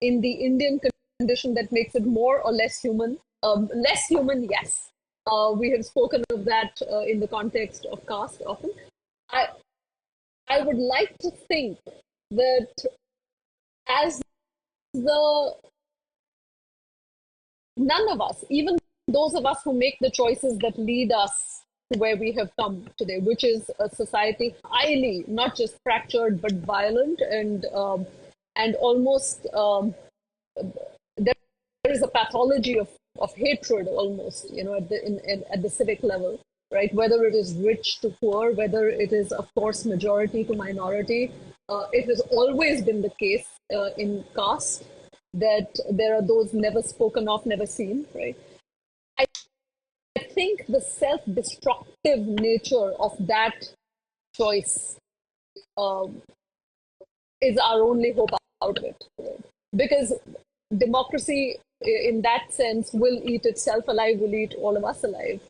in the Indian condition that makes it more or less human. Less human, yes. We have spoken of that in the context of caste often. I I would like to think that as the none of us, even those of us who make the choices that lead us to where we have come today, which is a society highly not just fractured but violent and almost there is a pathology of hatred almost, at the civic level, right? Whether it is rich to poor, whether it is, of course, majority to minority. It has always been the case in caste that there are those never spoken of, never seen, right? I think the self-destructive nature of that choice is our only hope out of it, right? Because democracy, in that sense, will eat itself alive, will eat all of us alive.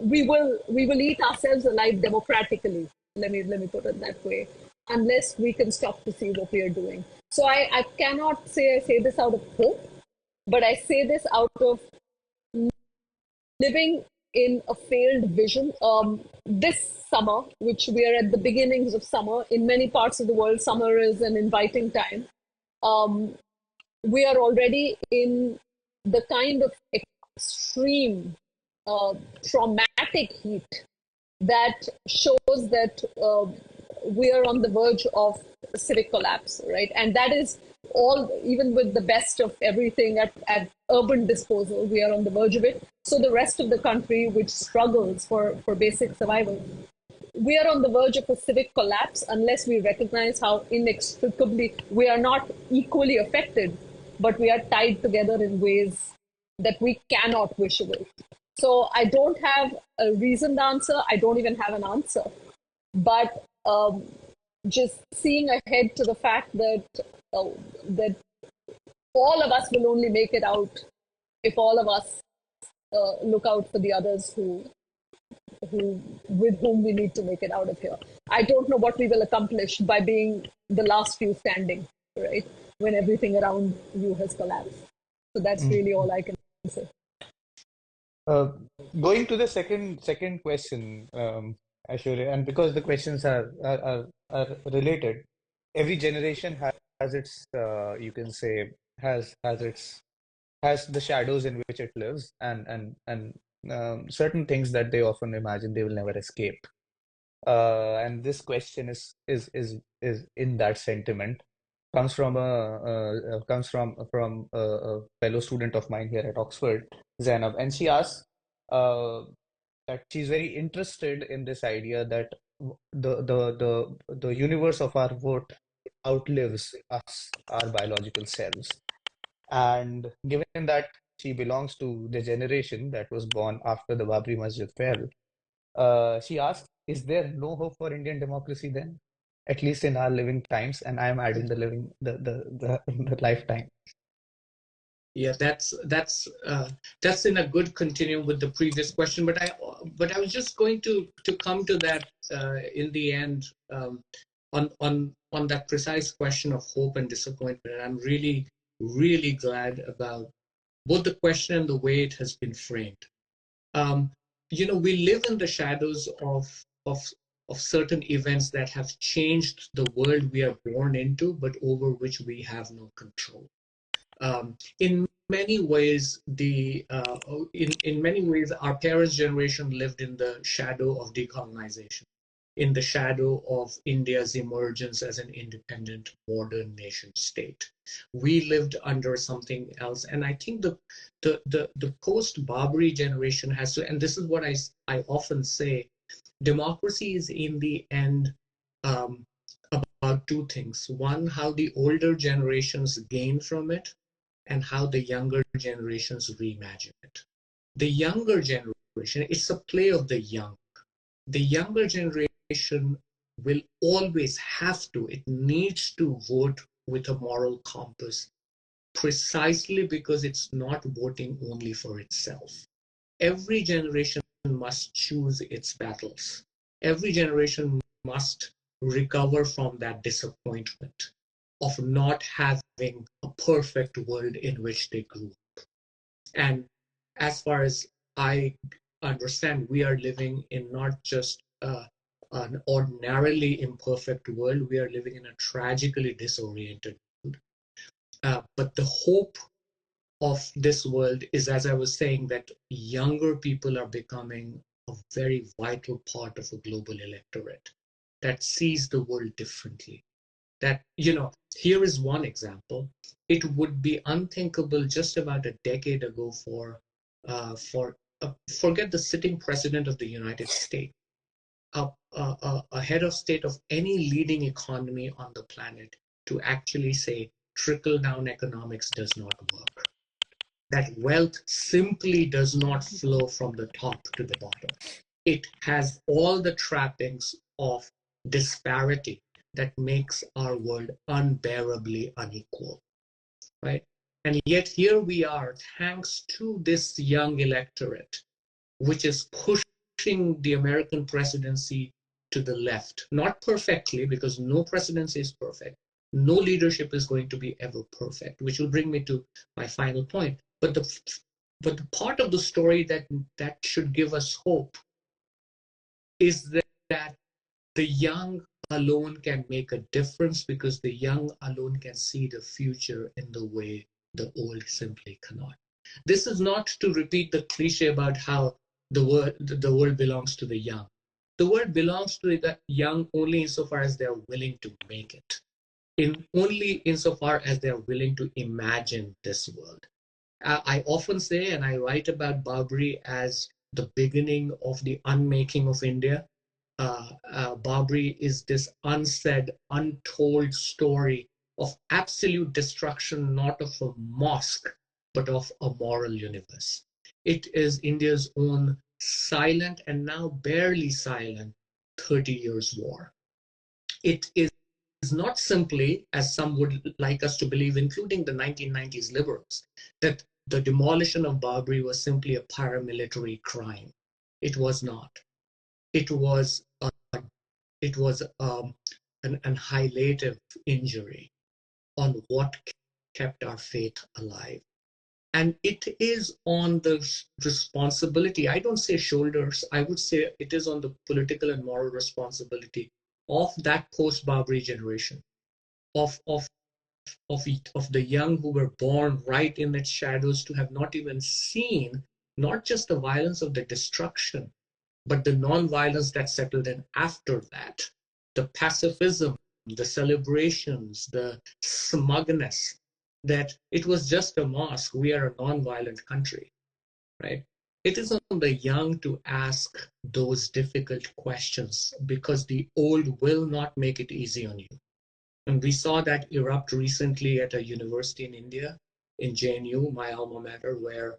We will eat ourselves alive democratically. Let me put it that way, unless we can stop to see what we are doing. So I cannot say I say this out of hope, but I say this out of living in a failed vision. This summer, which we are at the beginnings of summer, in many parts of the world, summer is an inviting time. We are already in the kind of extreme traumatic heat that shows that we are on the verge of civic collapse, right? And that is all, even with the best of everything at urban disposal, we are on the verge of it. So the rest of the country, which struggles for basic survival, we are on the verge of a civic collapse unless we recognize how inextricably we are not equally affected, but we are tied together in ways that we cannot wish away. So I don't have a reasoned answer. I don't even have an answer. But just seeing ahead to the fact that that all of us will only make it out if all of us look out for the others who with whom we need to make it out of here. I don't know what we will accomplish by being the last few standing, right? When everything around you has collapsed. So that's really all I can say. Uh, Going to the second question, Aishwary, and because the questions are related, every generation has its you can say has has the shadows in which it lives, and certain things that they often imagine they will never escape. And this question is in that sentiment. Comes from a fellow student of mine here at Oxford, Zainab, and she asks uh, that she's very interested in this idea that the universe of our vote outlives us, our biological selves. And given that she belongs to the generation that was born after the Babri Masjid fell, she asks, is there no hope for Indian democracy then? At least in our living times, and I am adding the living the lifetime. Yeah, that's in a good continuum with the previous question. But I was just going to come to that in the end, on that precise question of hope and disappointment. And I'm really glad about both the question and the way it has been framed. We live in the shadows of of certain events that have changed the world we are born into, but over which we have no control. In many ways, in many ways, our parents' generation lived in the shadow of decolonization, in the shadow of India's emergence as an independent modern nation state. We lived under something else, and I think the post-Babri generation has to, and this is what I often say, democracy is in the end um, about two things. One, how the older generations gain from it, and how the younger generations reimagine it. The younger generation, it's a play of the young. The younger generation will always have to, it needs to vote with a moral compass, precisely because it's not voting only for itself. Every generation must choose its battles. Every generation must recover from that disappointment of not having a perfect world in which they grew up. And as far as I understand, we are living in not just an ordinarily imperfect world, we are living in a tragically disoriented world. But the hope of this world is, as I was saying, that younger people are becoming a very vital part of a global electorate that sees the world differently. That, here is one example. It would be unthinkable just about a decade ago forget the sitting president of the United States, a head of state of any leading economy on the planet, to actually say trickle down economics does not work. That wealth simply does not flow from the top to the bottom. It has all the trappings of disparity that makes our world unbearably unequal, right? And yet here we are, thanks to this young electorate, which is pushing the American presidency to the left. Not perfectly, because no presidency is perfect. No leadership is going to be ever perfect, which will bring me to my final point. But the part of the story that should give us hope is that the young alone can make a difference, because the young alone can see the future in the way the old simply cannot. This is not to repeat the cliche about how the world belongs to the young. The world belongs to the young only insofar as they're willing to make it, only insofar as they're willing to imagine this world. I often say, and I write about Babri as the beginning of the unmaking of India. Babri is this unsaid, untold story of absolute destruction, not of a mosque, but of a moral universe. It is India's own silent and now barely silent 30 years war. It is not simply, as some would like us to believe, including the 1990s liberals, that the demolition of Babri was simply a paramilitary crime. It was not. It was an annihilative injury on what kept our faith alive. And it is on the responsibility, I don't say shoulders, I would say it is on the political and moral responsibility of that post-Babri generation, of of the young who were born right in its shadows to have not even seen not just the violence of the destruction, but the non-violence that settled in after that, the pacifism, the celebrations, the smugness, that it was just a mosque. We are a non-violent country, right? It is on the young to ask those difficult questions because the old will not make it easy on you. And we saw that erupt recently at a university in India, in JNU, my alma mater, where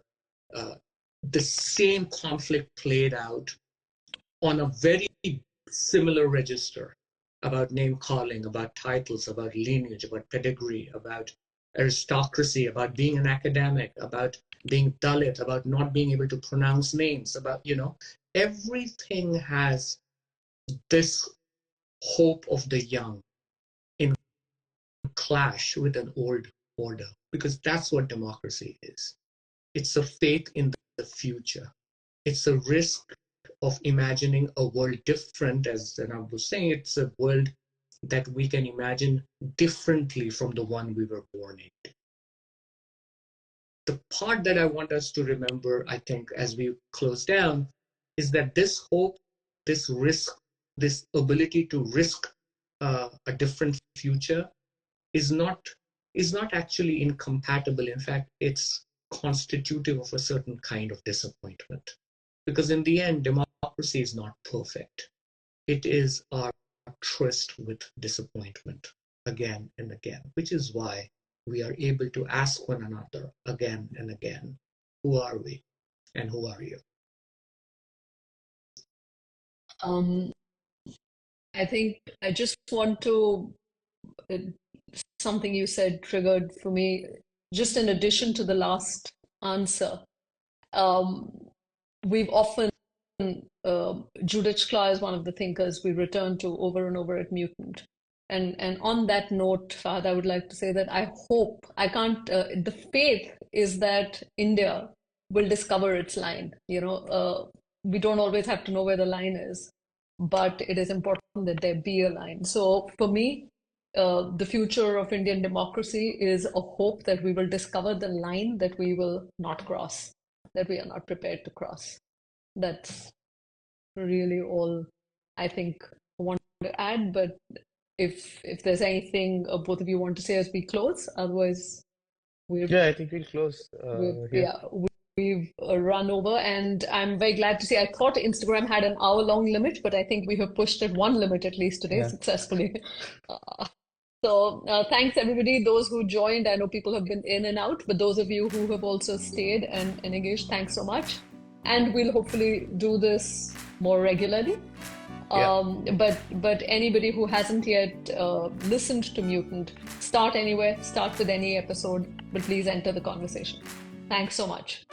the same conflict played out on a very similar register about name calling, about titles, about lineage, about pedigree, about aristocracy, about being an academic, about being Dalit, about not being able to pronounce names, about, everything has this hope of the young in clash with an old order, because that's what democracy is. It's a faith in the future. It's a risk of imagining a world different, as Zanab was saying. It's a world that we can imagine differently from the one we were born into. The part that I want us to remember, I think, as we close down, is that this hope, this risk, this ability to risk a different future is not actually incompatible. In fact, it's constitutive of a certain kind of disappointment. Because in the end, democracy is not perfect. It is our tryst with disappointment again and again, which is why we are able to ask one another again and again, who are we and who are you? I think I just want to, something you said triggered for me, just in addition to the last answer. We've often, Judith Shklar is one of the thinkers we return to over and over at Mutant. And on that note, Fahad, I would like to say that I hope, the faith is that India will discover its line. We don't always have to know where the line is, but it is important that there be a line. So for me, the future of Indian democracy is a hope that we will discover the line that we will not cross, that we are not prepared to cross. That's really all I think I want to add. But if there's anything both of you want to say as we close, otherwise Yeah, I think we'll close here. we've run over, and I'm very glad to see. I thought Instagram had an hour-long limit, but I think we have pushed it one limit at least today successfully. So thanks everybody, those who joined. I know people have been in and out, but those of you who have also stayed and engaged, thanks so much. And we'll hopefully do this more regularly. But anybody who hasn't yet listened to Mutant, start anywhere, start with any episode, but please enter the conversation. Thanks so much.